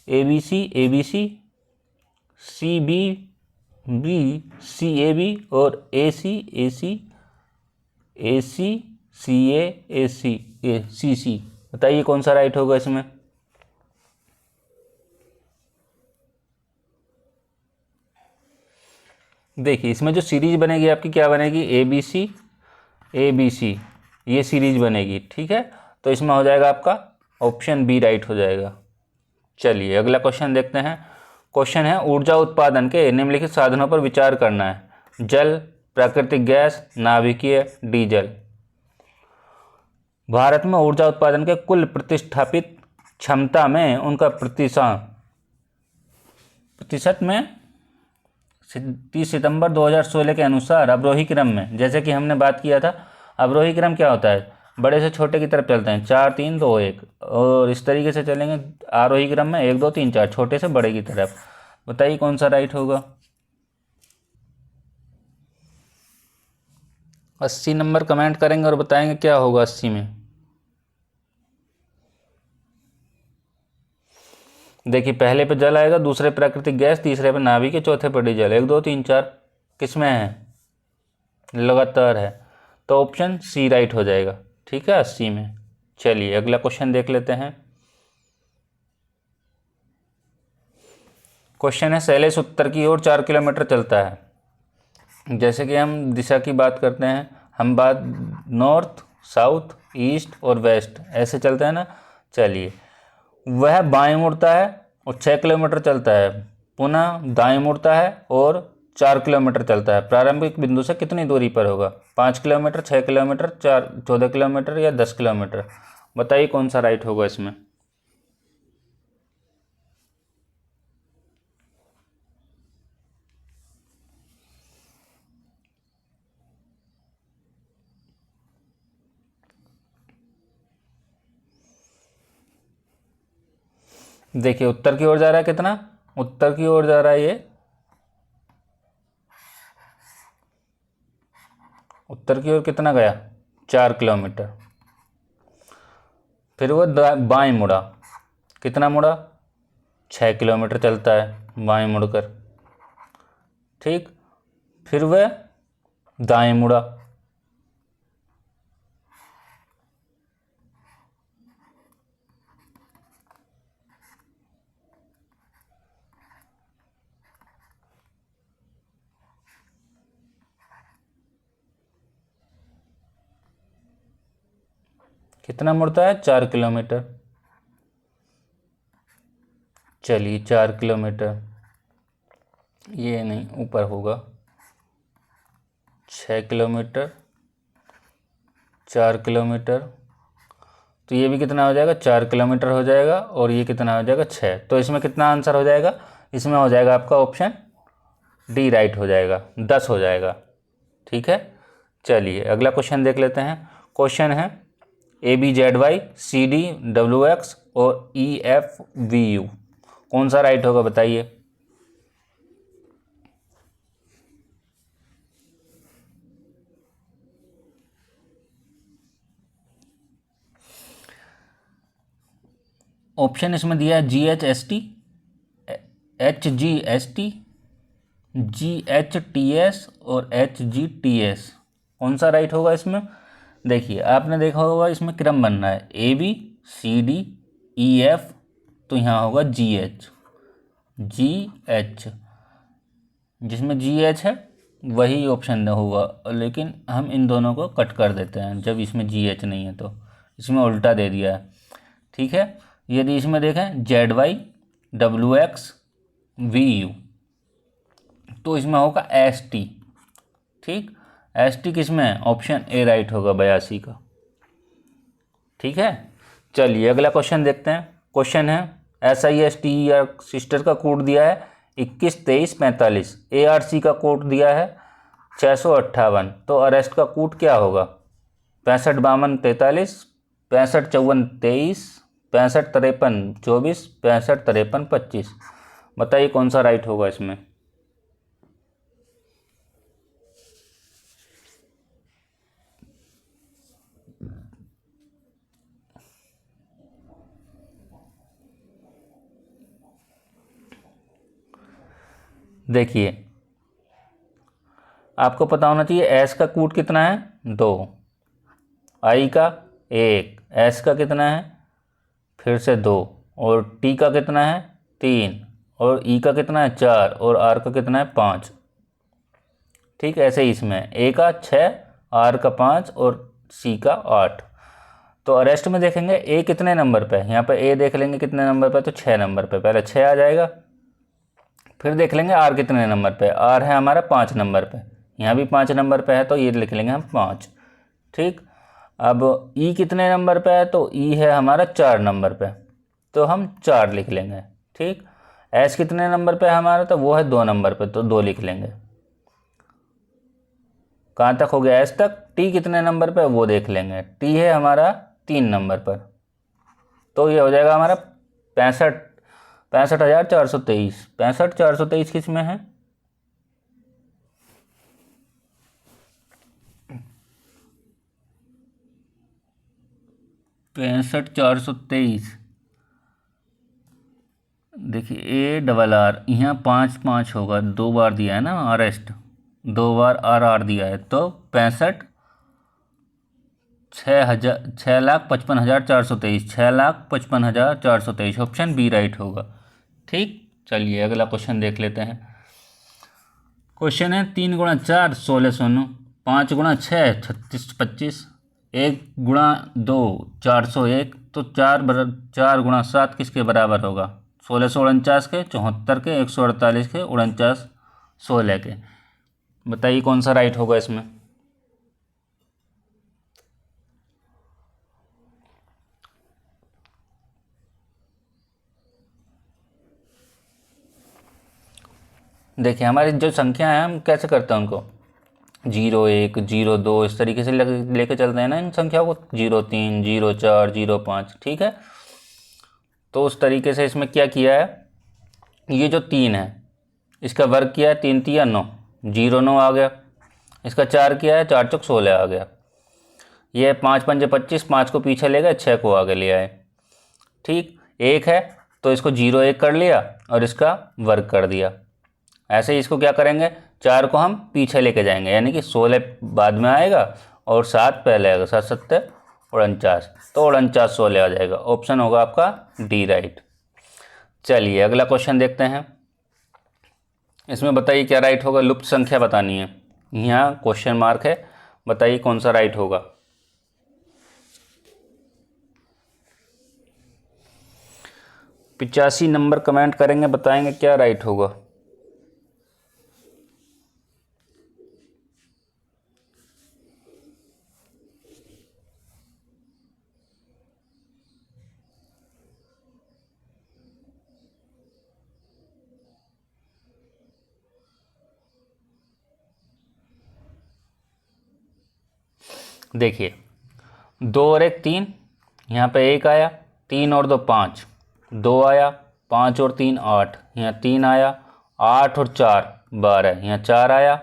A B C C B C A B और ए सी सी। बताइए कौन सा राइट होगा इसमें? देखिए इसमें जो सीरीज बनेगी आपकी क्या बनेगी? ए बी सी ये सीरीज बनेगी, ठीक है। तो इसमें हो जाएगा आपका ऑप्शन बी राइट हो जाएगा। चलिए अगला क्वेश्चन देखते हैं। क्वेश्चन है, ऊर्जा उत्पादन के निम्नलिखित साधनों पर विचार करना है। जल, प्राकृतिक गैस, नाभिकीय, डीजल। भारत में ऊर्जा उत्पादन के कुल प्रतिष्ठापित क्षमता में उनका प्रतिशत में 30 सितंबर 2016 के अनुसार अवरोही क्रम में, जैसे कि हमने बात किया था, अवरोही क्रम क्या होता है? बड़े से छोटे की तरफ चलते हैं, 4 3 2 1, और इस तरीके से चलेंगे आरोही क्रम में 1 2 3 4, छोटे से बड़े की तरफ। बताइए कौन सा राइट होगा? 80 नंबर कमेंट करेंगे और बताएंगे क्या होगा 80 में। देखिए पहले पे जल आएगा, दूसरे प्राकृतिक गैस, तीसरे पे नाभिक है, चौथे पे डीजल। 1 2 3 4 किस में है? लगातार है, तो ऑप्शन सी राइट हो जाएगा। ठीक है, 80 में। चलिए अगला क्वेश्चन देख लेते हैं। क्वेश्चन है, शैलेश उत्तर की ओर 4 किलोमीटर चलता है। जैसे कि हम दिशा की बात करते हैं, हम बात नॉर्थ, साउथ, ईस्ट और वेस्ट ऐसे चलते हैं ना। चलिए, वह बाएं मुड़ता है और 6 किलोमीटर चलता है, पुनः दाएं मुड़ता है और 4 किलोमीटर चलता है। प्रारंभिक बिंदु से कितनी दूरी पर होगा? 5 किलोमीटर, 6 किलोमीटर, 14 किलोमीटर या 10 किलोमीटर? बताइए कौन सा राइट होगा इसमें। देखिए उत्तर की ओर जा रहा है कितना? उत्तर की ओर जा रहा है ये, उत्तर की ओर कितना गया? 4 किलोमीटर। फिर वो बाएं मुड़ा, कितना मुड़ा? 6 किलोमीटर चलता है बाएं मुड़कर। ठीक, फिर वह दाएं मुड़ा, कितना मुड़ता है? 4 किलोमीटर। चलिए 4 किलोमीटर, ये नहीं ऊपर होगा, 6 किलोमीटर, 4 किलोमीटर, तो ये भी कितना हो जाएगा? 4 किलोमीटर हो जाएगा, और ये कितना हो जाएगा? 6। तो इसमें कितना आंसर हो जाएगा? इसमें हो जाएगा आपका ऑप्शन डी राइट हो जाएगा, 10 हो जाएगा। ठीक है, चलिए अगला क्वेश्चन देख लेते हैं। क्वेश्चन है, ABZY CDWX और EFVU कौन सा राइट होगा? बताइए। ऑप्शन इसमें दिया है GHST, HGST, GHTS और HGTS। कौन सा राइट होगा इसमें? देखिए आपने देखा होगा इसमें क्रम बनना है ABCDEF, तो यहाँ होगा GH, जिसमें GH है वही ऑप्शन होगा, लेकिन हम इन दोनों को कट कर देते हैं जब इसमें GH नहीं है, तो इसमें उल्टा दे दिया है। ठीक है, यदि इसमें देखें ZYWXVU, तो इसमें होगा ST। ठीक, ST किसमें है? ऑप्शन ए राइट होगा 82 का। ठीक है, चलिए अगला क्वेश्चन देखते हैं। क्वेश्चन है, SIST या सिस्टर का कोड दिया है 21 23 45, ARC का कोड दिया है 658, तो अरेस्ट का कोड क्या होगा? 65 52 43, 65 54 23, 65 53 24, 65 53 25। बताइए कौन सा राइट होगा इसमें। देखिए आपको पता होना चाहिए एस का कूट कितना है? 2, आई का 1, एस का कितना है? फिर से 2, और टी का कितना है? 3, और ई का कितना है? 4, और आर का कितना है? 5। ठीक, ऐसे ही इसमें ए का 6, आर का 5 और सी का 8। तो अरेस्ट में देखेंगे ए कितने नंबर पे है, यहाँ पे ए देख लेंगे कितने नंबर पे, तो 6 नंबर पे, पहले 6 आ जाएगा। फिर देख लेंगे आर कितने नंबर पे, आर है हमारा 5 नंबर पे, यहाँ भी 5 नंबर पे है, तो ये लिख लेंगे हम 5। ठीक, अब ई कितने नंबर पे है, तो ई है हमारा 4 नंबर पे, तो हम 4 लिख लेंगे। ठीक, एस कितने नंबर पे है हमारा, तो वो है 2 नंबर पे, तो 2 लिख लेंगे। कहाँ तक हो गया? एस तक। टी कितने नंबर पे, वो देख लेंगे, टी है हमारा 3 नंबर पर, तो ये हो जाएगा हमारा 65 65,423। 65,423 किस में है? 65,423। देखिए ए डबल आर, यहाँ 5 होगा, 2 बार दिया है ना आरेस्ट, 2 बार आर दिया है, तो 65 6,55,423, 6,55,423, ऑप्शन बी राइट होगा। ठीक, चलिए अगला क्वेश्चन देख लेते हैं। क्वेश्चन है 3 गुणा 4 16 सोनू, 5 गुणा 6 36 25, 1 गुणा 2 401, तो 4 गुणा 7 किसके बराबर होगा? 1649 के, 74 के, 148 के, 49 16 के। बताइए कौन सा राइट होगा इसमें। देखिए हमारी जो संख्या है हम कैसे करते हैं उनको, 0 1 0 2 इस तरीके से लेके चलते हैं ना इन संख्याओं को, 0 3 0 4 0 5। ठीक है, तो उस तरीके से इसमें क्या किया है, ये जो 3 है इसका वर्ग किया है, 3 3 9, 0 9 आ गया। इसका 4 किया है, 4 चौक 16 आ गया। ये 5 पंजे 25, 5 को पीछे ले गए, 6 को आगे ले आए। ठीक, 1 है तो इसको 0 1 कर लिया और इसका वर्ग कर दिया। ऐसे ही इसको क्या करेंगे, 4 को हम पीछे लेके जाएंगे, यानी कि 16 बाद में आएगा और 7 पहले आएगा, 7 7 49, तो 49 16 आ जाएगा। ऑप्शन होगा आपका डी राइट। चलिए अगला क्वेश्चन देखते हैं। इसमें बताइए क्या राइट होगा, लुप्त संख्या बतानी है, यहाँ क्वेश्चन मार्क है, बताइए कौन सा राइट होगा। पिचासी नंबर कमेंट करेंगे, बताएंगे क्या राइट होगा। देखिए 2 और 1 3, यहाँ पे 1 आया, 3 और 2 5, 2 आया, 5 और 3 8, यहाँ 3 आया, 8 और 4 12, यहाँ 4 आया,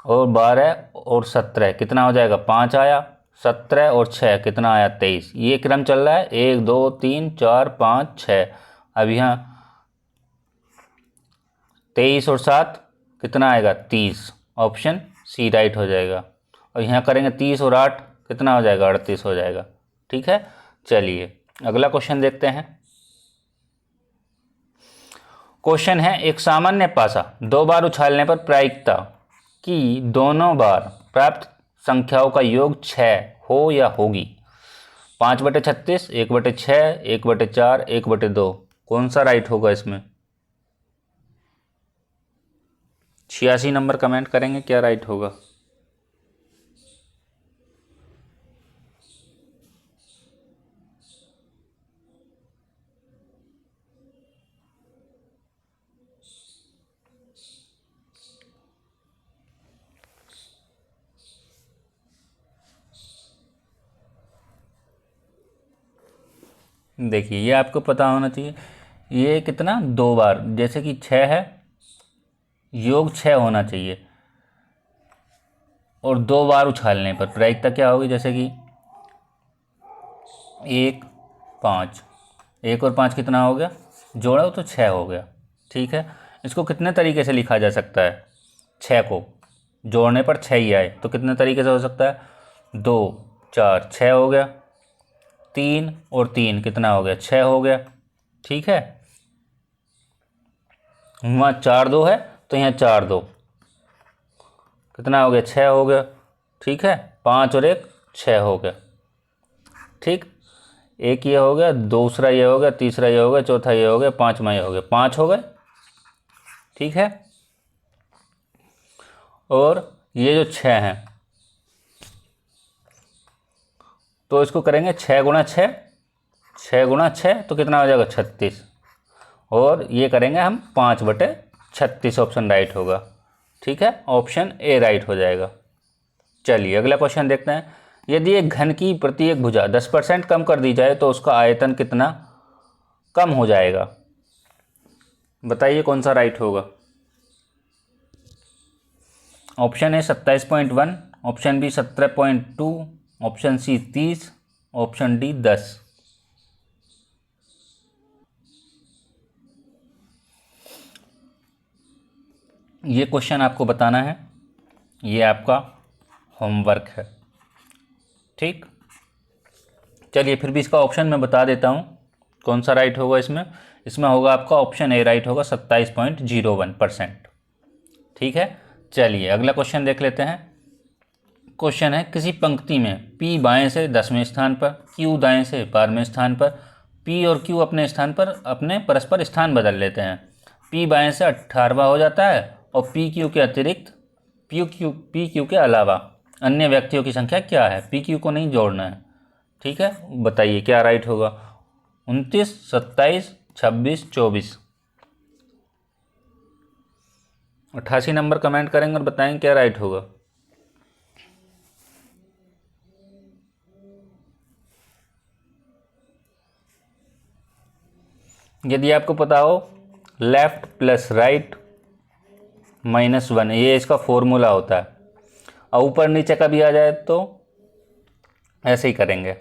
और 12 और 17 कितना हो जाएगा, 5 आया, 17 और 6 कितना आया, 23। ये क्रम चल रहा है, 1 2 3 4 5 6। अब यहाँ 23 और 7 कितना आएगा, 30, ऑप्शन सी राइट हो जाएगा। और यहाँ करेंगे 30 और 8 कितना हो जाएगा, 38 हो जाएगा। ठीक है, चलिए अगला क्वेश्चन देखते हैं। क्वेश्चन है, एक सामान्य पासा 2 बार उछालने पर प्रायिकता कि दोनों बार प्राप्त संख्याओं का योग 6 हो या होगी। 5/36, 1/6, 1/4, 1/2, कौन सा राइट होगा इसमें। 86 नंबर कमेंट करेंगे क्या राइट होगा। देखिए ये आपको पता होना चाहिए, ये कितना 2 बार, जैसे कि 6 है, योग 6 होना चाहिए, और 2 बार उछालने पर प्रायिकता क्या होगी, जैसे कि 1 5, 1 और 5 कितना हो गया, जोड़ो तो 6 हो गया। ठीक है, इसको कितने तरीके से लिखा जा सकता है, 6 को जोड़ने पर 6 ही आए तो कितने तरीके से हो सकता है, 2 4 6 हो गया, 3 और 3 कितना हो गया, 6 हो गया। ठीक है, वहाँ 4 2 है तो यहाँ 4 2 कितना हो गया, 6 हो गया। ठीक है, 5 और 1 6 हो गया। ठीक, एक ये हो गया, दूसरा ये हो गया, तीसरा ये हो गया, चौथा ये हो गया, पांचवा ये हो गया, 5 हो गए। ठीक है, और ये जो 6 हैं तो इसको करेंगे 6 गुणा 6, 6 गुणा 6 तो कितना हो जाएगा, 36, और ये करेंगे हम 5/36, ऑप्शन राइट होगा। ठीक है, ऑप्शन ए राइट हो जाएगा। चलिए अगला क्वेश्चन देखते हैं। यदि एक घन की प्रत्येक भुजा 10% कम कर दी जाए तो उसका आयतन कितना कम हो जाएगा। बताइए कौन सा राइट होगा। Option A 27.1, option B 17.2, option C 30, option D 10। ये क्वेश्चन आपको बताना है, ये आपका होमवर्क है। ठीक, चलिए फिर भी इसका ऑप्शन मैं बता देता हूँ कौन सा राइट होगा इसमें। इसमें होगा आपका ऑप्शन ए राइट होगा 27.01%। ठीक है, चलिए अगला क्वेश्चन देख लेते हैं। क्वेश्चन है, किसी पंक्ति में P बाएं से 10वें स्थान पर, Q दाएं से 12वें स्थान पर, P और Q अपने स्थान पर अपने परस्पर स्थान बदल लेते हैं। P बाएं से 18वां हो जाता है और PQ के अतिरिक्त PQ के अलावा अन्य व्यक्तियों की संख्या क्या है? PQ को नहीं जोड़ना है। ठीक है, बताइए क्या राइट होगा? 29, 27, 26, 24। 88 नंबर कमेंट करेंगे और बताएंगे क्या राइट होगा। यदि आपको पता हो लेफ्ट प्लस राइट -1, ये इसका फॉर्मूला होता है, और ऊपर नीचे का भी आ जाए तो ऐसे ही करेंगे,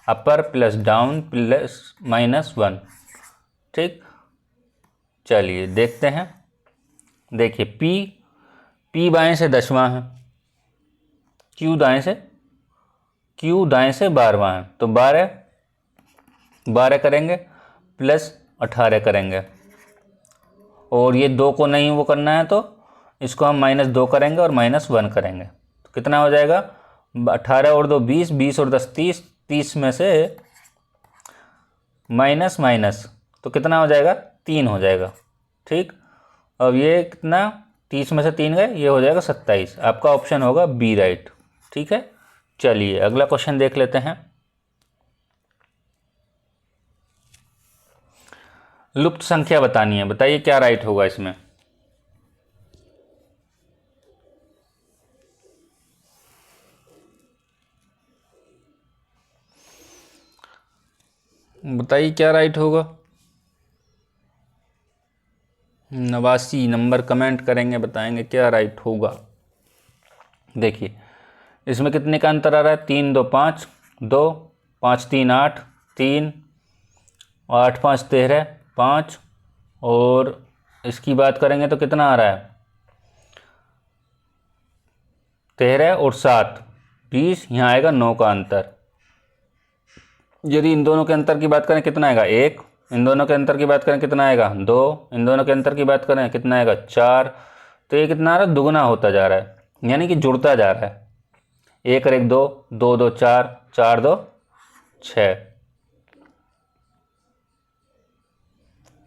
अपर प्लस डाउन प्लस -1। ठीक, चलिए देखते हैं। देखिए P बाएं से 10वां है, Q दाएं से 12वां है, तो 12 करेंगे प्लस 18 करेंगे, और ये 2 को नहीं वो करना है तो इसको हम -2 करेंगे और -1 करेंगे, तो कितना हो जाएगा? 18 और 2 20, 20 और 10 30, 30 में से माइनस तो कितना हो जाएगा? 3 हो जाएगा। ठीक, अब ये कितना, 30 में से 3 गए, ये हो जाएगा 27। आपका ऑप्शन होगा बी राइट। ठीक है, चलिए अगला क्वेश्चन देख लेते हैं। लुप्त संख्या बतानी है, बताइए क्या राइट होगा इसमें। बताइए क्या राइट होगा। 89 नंबर कमेंट करेंगे, बताएंगे क्या राइट होगा। देखिए इसमें कितने का अंतर आ रहा है? 3 2 5, 2 5 3 8, 3 8 5 13 5, और इसकी बात करेंगे तो कितना आ रहा है? 13 और 7 20, यहाँ आएगा 9 का अंतर। यदि इन दोनों के अंतर की बात करें कितना आएगा? 1। इन दोनों के अंतर की बात करें कितना आएगा? 2। इन दोनों के अंतर की बात करें कितना आएगा? 4। तो ये कितना आ रहा है? दुगना होता जा रहा है, यानी कि जुड़ता जा रहा है। 1 और 1 2, 2 2 4, 4 2 6,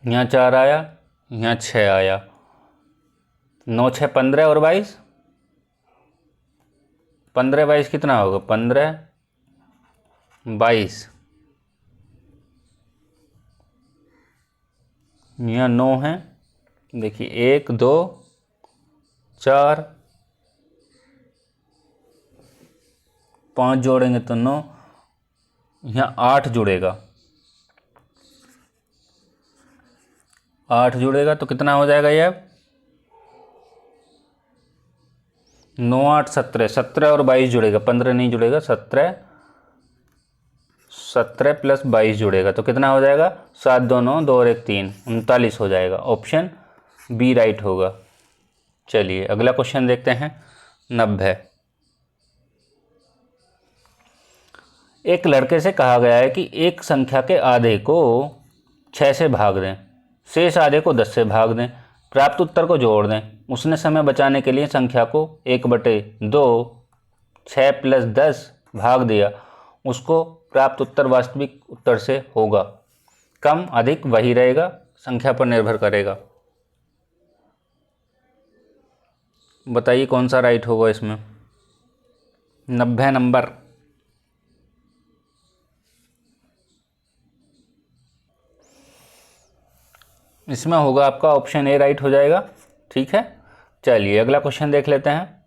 यहाँ 4 आया, यहाँ 6 आया, 9 6 15 और 22, 15 22 कितना होगा? 15 22, यहाँ 9 है। देखिए 1 2 4 5 जोड़ेंगे तो 9, यहाँ 8 जुड़ेगा, 8 जुड़ेगा तो कितना हो जाएगा? ये 9 8 17, 17 और 22 जुड़ेगा, 15 नहीं जुड़ेगा, 17 प्लस 22 जुड़ेगा तो कितना हो जाएगा? 7 2 9, 2 और 1 3, 39 हो जाएगा। ऑप्शन बी राइट होगा। चलिए अगला क्वेश्चन देखते हैं। 90, एक लड़के से कहा गया है कि एक संख्या के आधे को 6 से भाग दें, शेष आधे को 10 से भाग दें, प्राप्त उत्तर को जोड़ दें। उसने समय बचाने के लिए संख्या को 1/2 6 + 10 भाग दिया, उसको प्राप्त उत्तर वास्तविक उत्तर से होगा। कम अधिक वही रहेगा, संख्या पर निर्भर करेगा। बताइए कौन सा राइट होगा इसमें। 90 नंबर। इसमें होगा आपका ऑप्शन ए राइट हो जाएगा। ठीक है, चलिए अगला क्वेश्चन देख लेते हैं।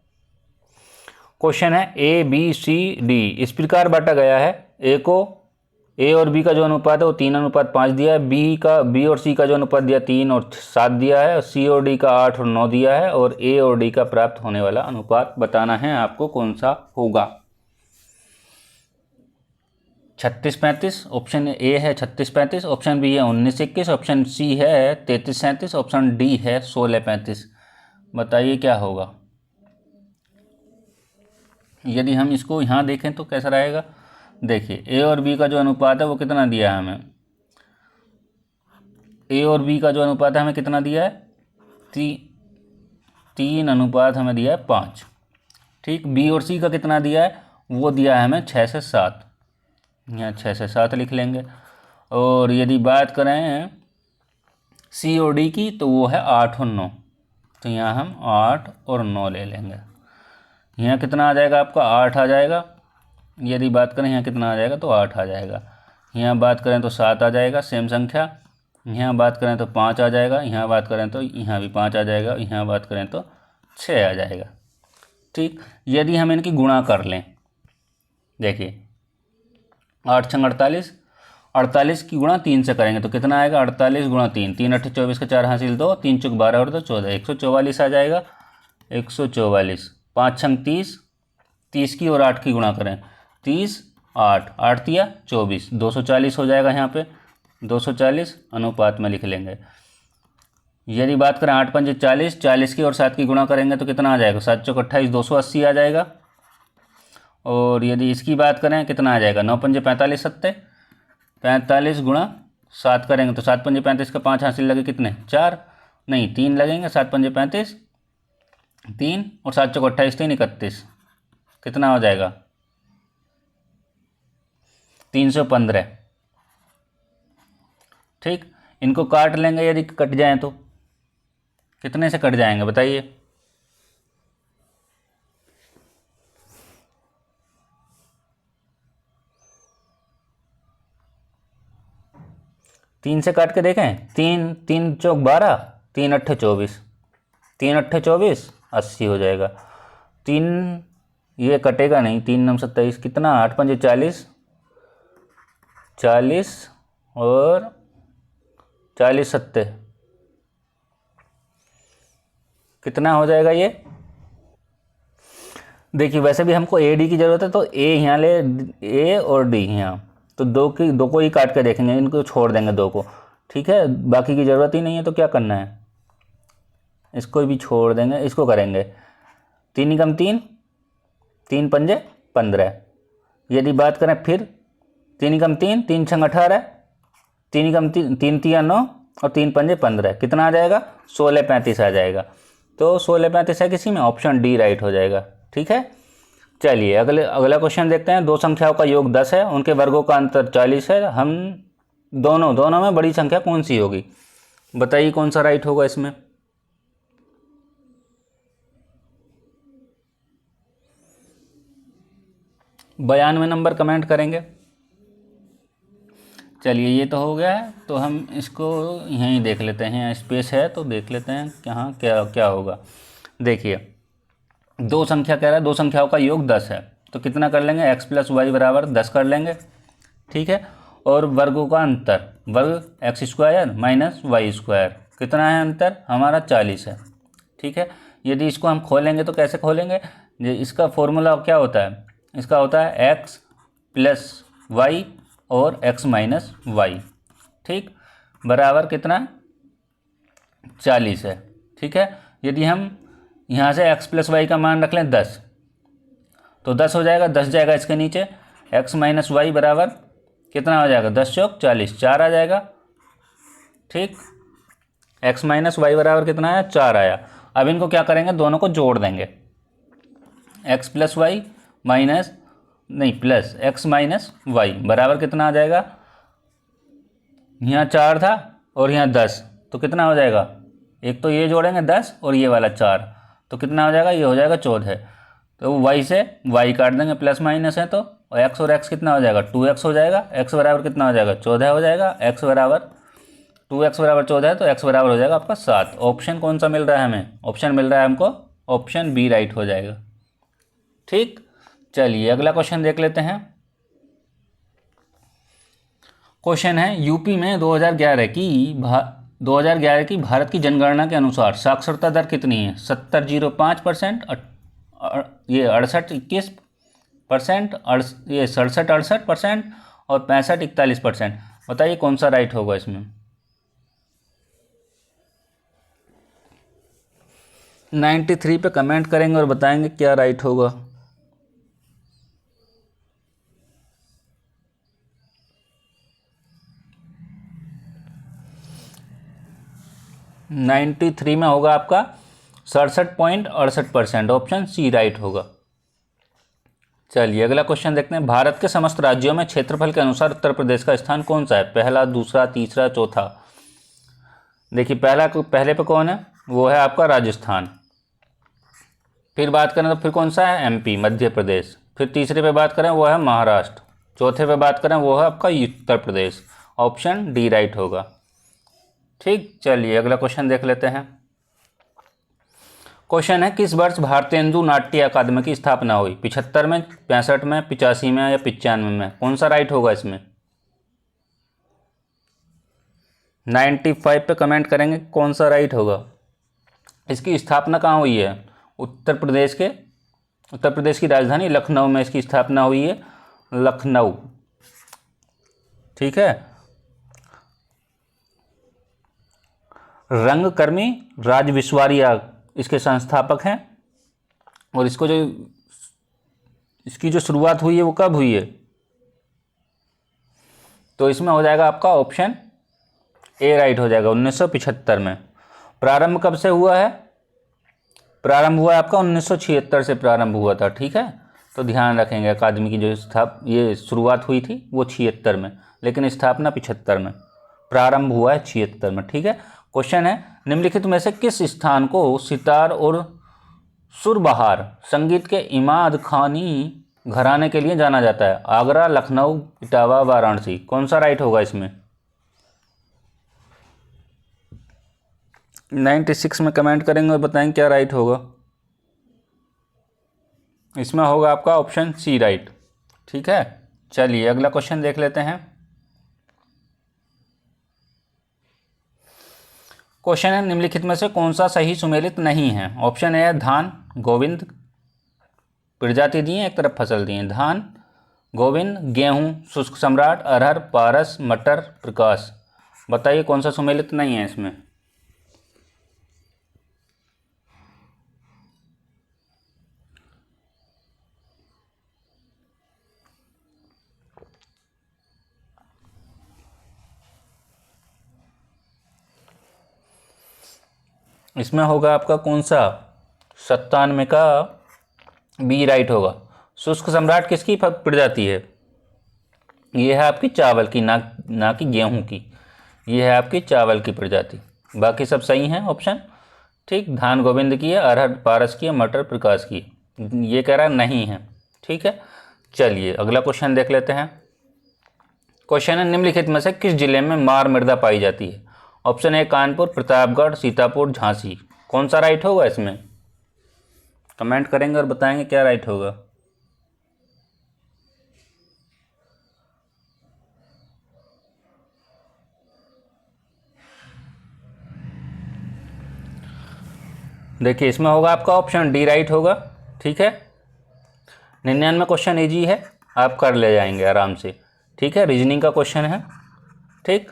क्वेश्चन है ए बी सी डी इस प्रकार बांटा गया है। ए को ए और बी का जो अनुपात है वो 3:5 दिया है, बी और सी का जो अनुपात दिया 3 और 7 दिया है, और सी और डी का 8 और 9 दिया है, और ए और डी का प्राप्त होने वाला अनुपात बताना है आपको कौन सा होगा। 36-35, ऑप्शन ए है 36-35, ऑप्शन बी है 19-21, ऑप्शन सी है 33-37, ऑप्शन डी है 16-35। बताइए क्या होगा। यदि हम इसको यहाँ देखें तो कैसा रहेगा। देखिए ए और बी का जो अनुपात है वो कितना दिया है हमें, ए और बी का जो अनुपात है हमें कितना दिया है, 3 अनुपात हमें दिया है 5। ठीक, बी और सी का कितना दिया है, वो दिया है हमें 6 से 7, यहाँ 6 से 7 लिख लेंगे। और यदि बात करें सी और डी की तो वो है 8 और 9, तो यहाँ हम 8 और 9 ले लेंगे। यहाँ कितना आ जाएगा आपका, 8 आ जाएगा। यदि बात करें यहाँ कितना आ जाएगा तो 8 आ जाएगा। यहाँ बात करें तो 7 आ जाएगा, सेम संख्या। यहाँ बात करें तो 5 आ जाएगा, यहाँ बात करें तो यहाँ भी 5 आ जाएगा, यहाँ बात करें तो 6 आ जाएगा। ठीक, यदि हम इनकी गुणा कर लें, देखिए 8 छंग 48, 48 की गुणा 3 से करेंगे तो कितना आएगा, 48 गुणा 3, 3 8 24 का 4 हासिल 2, 3 चौक 12 और 2 14, 144 आ जाएगा। 144, 5 छंग 30, 30 की और 8 की गुणा करें, 30 8 8 तिया 24, 240 हो जाएगा। यहाँ पे 240 अनुपात में लिख लेंगे। यदि बात करें 8 पंजे 40, 40 की और 7 की गुणा करेंगे तो कितना आ जाएगा, 7 चौक 28, 280 आ जाएगा। और यदि इसकी बात करें कितना आ जाएगा, 9 पंजे 45 सत्ते, 45 गुणा 7 करेंगे तो 7 पंजे 35 का 5 हासिल लगे कितने, 4 नहीं 3 लगेंगे, 7 पंजे 35 3 और 7 चौक 28 3 31, कितना हो जाएगा 315। ठीक, इनको काट लेंगे, यदि कट जाएं तो कितने से कट जाएंगे बताइए। 3 से काट के देखें, 3 3 चौक 12, 3 अट्ठे 24, 3 अट्ठे 24 80 हो जाएगा। 3 ये कटेगा नहीं, 3 9 27 कितना, 8 पंजे 40, 40 और 40 सत्ते कितना हो जाएगा ये। देखिए वैसे भी हमको ए डी की ज़रूरत है तो ए यहाँ ले, ए और डी यहाँ, तो दो को ही काट के देखेंगे, इनको छोड़ देंगे 2 को। ठीक है, बाकी की ज़रूरत ही नहीं है तो क्या करना है, इसको भी छोड़ देंगे, इसको करेंगे 3 एकम 3, 3 पंजे 15। यदि बात करें फिर 3 एकम 3, 3 छंग 18, 3 एकम 3 तिया 9 और 3 पंजे 15, कितना आ जाएगा 16-35 आ जाएगा। तो 16-35 है किसी में, ऑप्शन डी राइट हो जाएगा। ठीक है, चलिए अगला क्वेश्चन देखते हैं। 2 संख्याओं का योग 10 है, उनके वर्गों का अंतर 40 है, हम दोनों में बड़ी संख्या कौन सी होगी, बताइए कौन सा राइट होगा इसमें। बयानवे नंबर कमेंट करेंगे। चलिए ये तो हो गया है, तो हम इसको यहीं देख लेते हैं, स्पेस है तो देख लेते हैं कहाँ क्या क्या होगा। देखिए 2 संख्या कह रहा है, 2 संख्याओं का योग 10 है, तो कितना कर लेंगे, x + y बराबर 10 कर लेंगे। ठीक है, और वर्गों का अंतर, वर्ग x² - y², कितना है अंतर हमारा 40 है। ठीक है, यदि इसको हम खोलेंगे तो कैसे खोलेंगे, इसका फॉर्मूला क्या होता है, इसका होता है x + y और x - y। ठीक, बराबर कितना 40 है। ठीक है, यदि हम यहाँ से x + y का मान रख लें 10, तो 10 हो जाएगा, 10 जाएगा इसके नीचे, x - y बराबर कितना हो जाएगा, 10 चौक 40, 4 आ जाएगा। ठीक, x - y बराबर कितना आया, 4 आया। अब इनको क्या करेंगे, दोनों को जोड़ देंगे, x + y माइनस नहीं प्लस x - y बराबर कितना आ जाएगा, यहाँ 4 था और यहाँ 10, तो कितना हो जाएगा, एक तो ये जोड़ेंगे 10 और ये वाला 4, तो कितना हो जाएगा, ये हो जाएगा 14। तो y से y काट देंगे, प्लस माइनस है तो, और x और x कितना हो जाएगा, 2x हो जाएगा। x बराबर कितना हो जाएगा, 14 हो जाएगा। x बराबर 2x बराबर 14 है तो x बराबर हो जाएगा आपका 7। ऑप्शन कौन सा मिल रहा है हमें, ऑप्शन मिल रहा है हमको, ऑप्शन बी राइट हो जाएगा। ठीक, चलिए अगला क्वेश्चन देख लेते हैं। क्वेश्चन है यूपी में 2011 की भारत की जनगणना के अनुसार साक्षरता दर कितनी है, 70.05%, ये 68-21%, ये 67-68% और 65-41%। बताइए कौन सा राइट होगा इसमें। 93 पे कमेंट करेंगे और बताएंगे क्या राइट होगा। नाइन्टी थ्री में होगा आपका 67.68%, ऑप्शन सी राइट होगा। चलिए अगला क्वेश्चन देखते हैं। भारत के समस्त राज्यों में क्षेत्रफल के अनुसार उत्तर प्रदेश का स्थान कौन सा है? पहला, दूसरा, तीसरा, चौथा। देखिए पहले पे कौन है? वो है आपका राजस्थान। फिर बात करें तो फिर कौन सा है? एमपी, मध्य प्रदेश। फिर तीसरे पे बात करें वो है महाराष्ट्र। चौथे पे बात करें वो है आपका Uttar Pradesh. Option D right होगा। ठीक, चलिए अगला क्वेश्चन देख लेते हैं। क्वेश्चन है, किस वर्ष भारतेंदु नाट्य अकादमी की स्थापना हुई? 75 में, 65 में, 85 में या 95 में? कौन सा राइट होगा इसमें? 95 पे कमेंट करेंगे कौन सा राइट होगा। इसकी स्थापना कहाँ हुई है? उत्तर प्रदेश की राजधानी लखनऊ में इसकी स्थापना हुई है, लखनऊ। ठीक है। रंगकर्मी राज विश्वारिया इसके संस्थापक हैं। और इसकी जो शुरुआत हुई है वो कब हुई है? तो इसमें हो जाएगा आपका ऑप्शन ए राइट हो जाएगा, 1975 में। प्रारंभ कब से हुआ है? प्रारंभ हुआ है आपका 1976 से प्रारंभ हुआ था। ठीक है, तो ध्यान रखेंगे अकादमी की जो ये शुरुआत हुई थी वो 76 में, लेकिन स्थापना 75 में, प्रारंभ हुआ है 76 में। ठीक है। क्वेश्चन है, निम्नलिखित में से किस स्थान को सितार और सुरबहार संगीत के इमाद खानी घराने के लिए जाना जाता है? आगरा, लखनऊ, इटावा, वाराणसी। कौन सा राइट होगा इसमें? 96 में कमेंट करेंगे और बताएंगे क्या राइट होगा। इसमें होगा आपका ऑप्शन सी राइट। ठीक है, चलिए अगला क्वेश्चन देख लेते हैं। क्वेश्चन है, निम्नलिखित में से कौन सा सही सुमेलित नहीं है? ऑप्शन ए है धान, गोविंद। प्रजाति दिए, एक तरफ फसल दिए। धान, गोविंद, गेहूं, शुष्क सम्राट, अरहर, पारस, मटर, प्रकाश। बताइए कौन सा सुमेलित नहीं है इसमें। इसमें होगा आपका कौन सा? 97 का बी राइट होगा। शुष्क सम्राट किसकी प्रजाति है? ये है आपकी चावल की, ना कि गेहूं की। ये है आपकी चावल की प्रजाति। बाकी सब सही हैं ऑप्शन। ठीक, धान गोविंद की है, अरहर पारस की है, मटर प्रकाश की है। ये कह रहा नहीं है। ठीक है, चलिए अगला क्वेश्चन देख लेते हैं। क्वेश्चन है, निम्नलिखित में से किस जिले में मार मृदा पाई जाती है? Option A Kanpur, Pratapgarh, Sitapur, Jhansi. कौन सा राइट होगा इसमें? कमेंट करेंगे और बताएंगे क्या राइट होगा। देखिए इसमें होगा आपका ऑप्शन डी राइट होगा। ठीक है, 99 क्वेश्चन इजी है, आप कर ले जाएंगे आराम से। ठीक है, रीजनिंग का क्वेश्चन है। ठीक,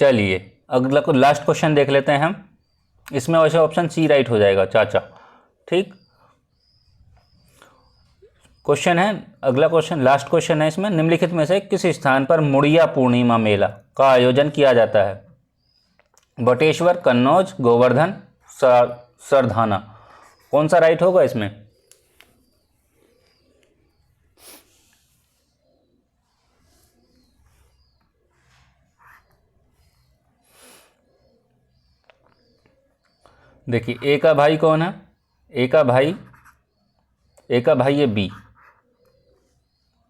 चलिए अगला को लास्ट क्वेश्चन देख लेते हैं हम। इसमें वैसे ऑप्शन सी राइट हो जाएगा, चाचा। ठीक, क्वेश्चन है, अगला क्वेश्चन लास्ट क्वेश्चन है इसमें। निम्नलिखित में से किस स्थान पर मुड़िया पूर्णिमा मेला का आयोजन किया जाता है? बटेश्वर, कन्नौज, गोवर्धन, सरधाना। कौन सा राइट होगा इसमें? देखिए ए का भाई कौन है? ए का भाई है बी।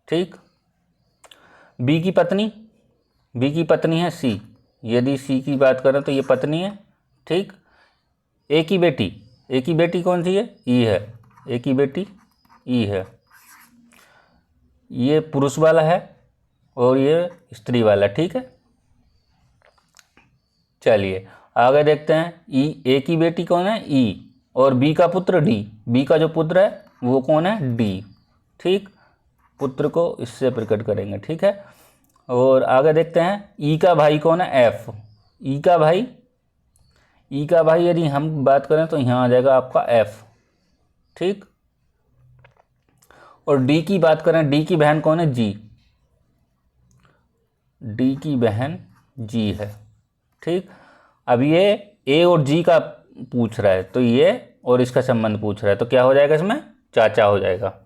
ठीक, बी की पत्नी है सी। यदि सी की बात करें तो ये पत्नी है। ठीक, ए की बेटी कौन सी है? ई है। ए की बेटी ई है। ये पुरुष वाला है और ये स्त्री वाला। ठीक है, चलिए आगे देखते हैं। ए की बेटी कौन है? ई। और बी का पुत्र डी। बी का जो पुत्र है वो कौन है? डी। ठीक, पुत्र को इससे प्रकट करेंगे, ठीक है। और आगे देखते हैं, ई का भाई कौन है, एफ। ई का भाई यदि हम बात करें तो यहाँ आ जाएगा आपका एफ, ठीक। और डी की बात करें, डी की बहन कौन है, जी। डी की बहन जी है, ठीक। अब ये ए और जी का पूछ रहा है, तो ये और इसका संबंध पूछ रहा है, तो क्या हो जाएगा, इसमें चाचा हो जाएगा।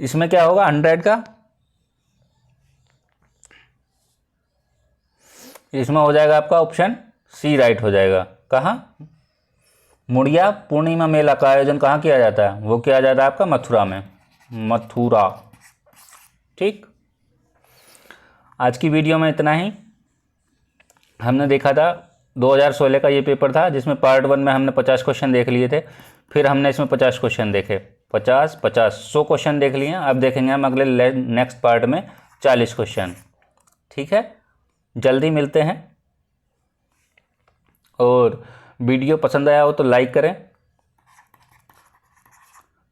इसमें क्या होगा 100 का, इसमें हो जाएगा आपका ऑप्शन सी राइट हो जाएगा। कहाँ, मुड़िया पूर्णिमा मेला का आयोजन कहाँ किया जाता है, वो किया जाता है आपका मथुरा में, मथुरा, ठीक। आज की वीडियो में इतना ही। हमने देखा था 2016 का ये पेपर था, जिसमें पार्ट 1 में हमने 50 क्वेश्चन देख लिए थे, फिर हमने इसमें 50 क्वेश्चन देखे, 100 क्वेश्चन देख लिए। अब देखेंगे हम अगले नेक्स्ट पार्ट में 40 क्वेश्चन, ठीक है। जल्दी मिलते हैं, और वीडियो पसंद आया हो तो लाइक करें,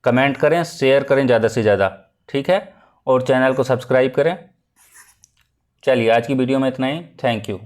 कमेंट करें, शेयर करें ज़्यादा से ज़्यादा, ठीक है। और चैनल को सब्सक्राइब करें। चलिए आज की वीडियो में इतना ही, थैंक यू।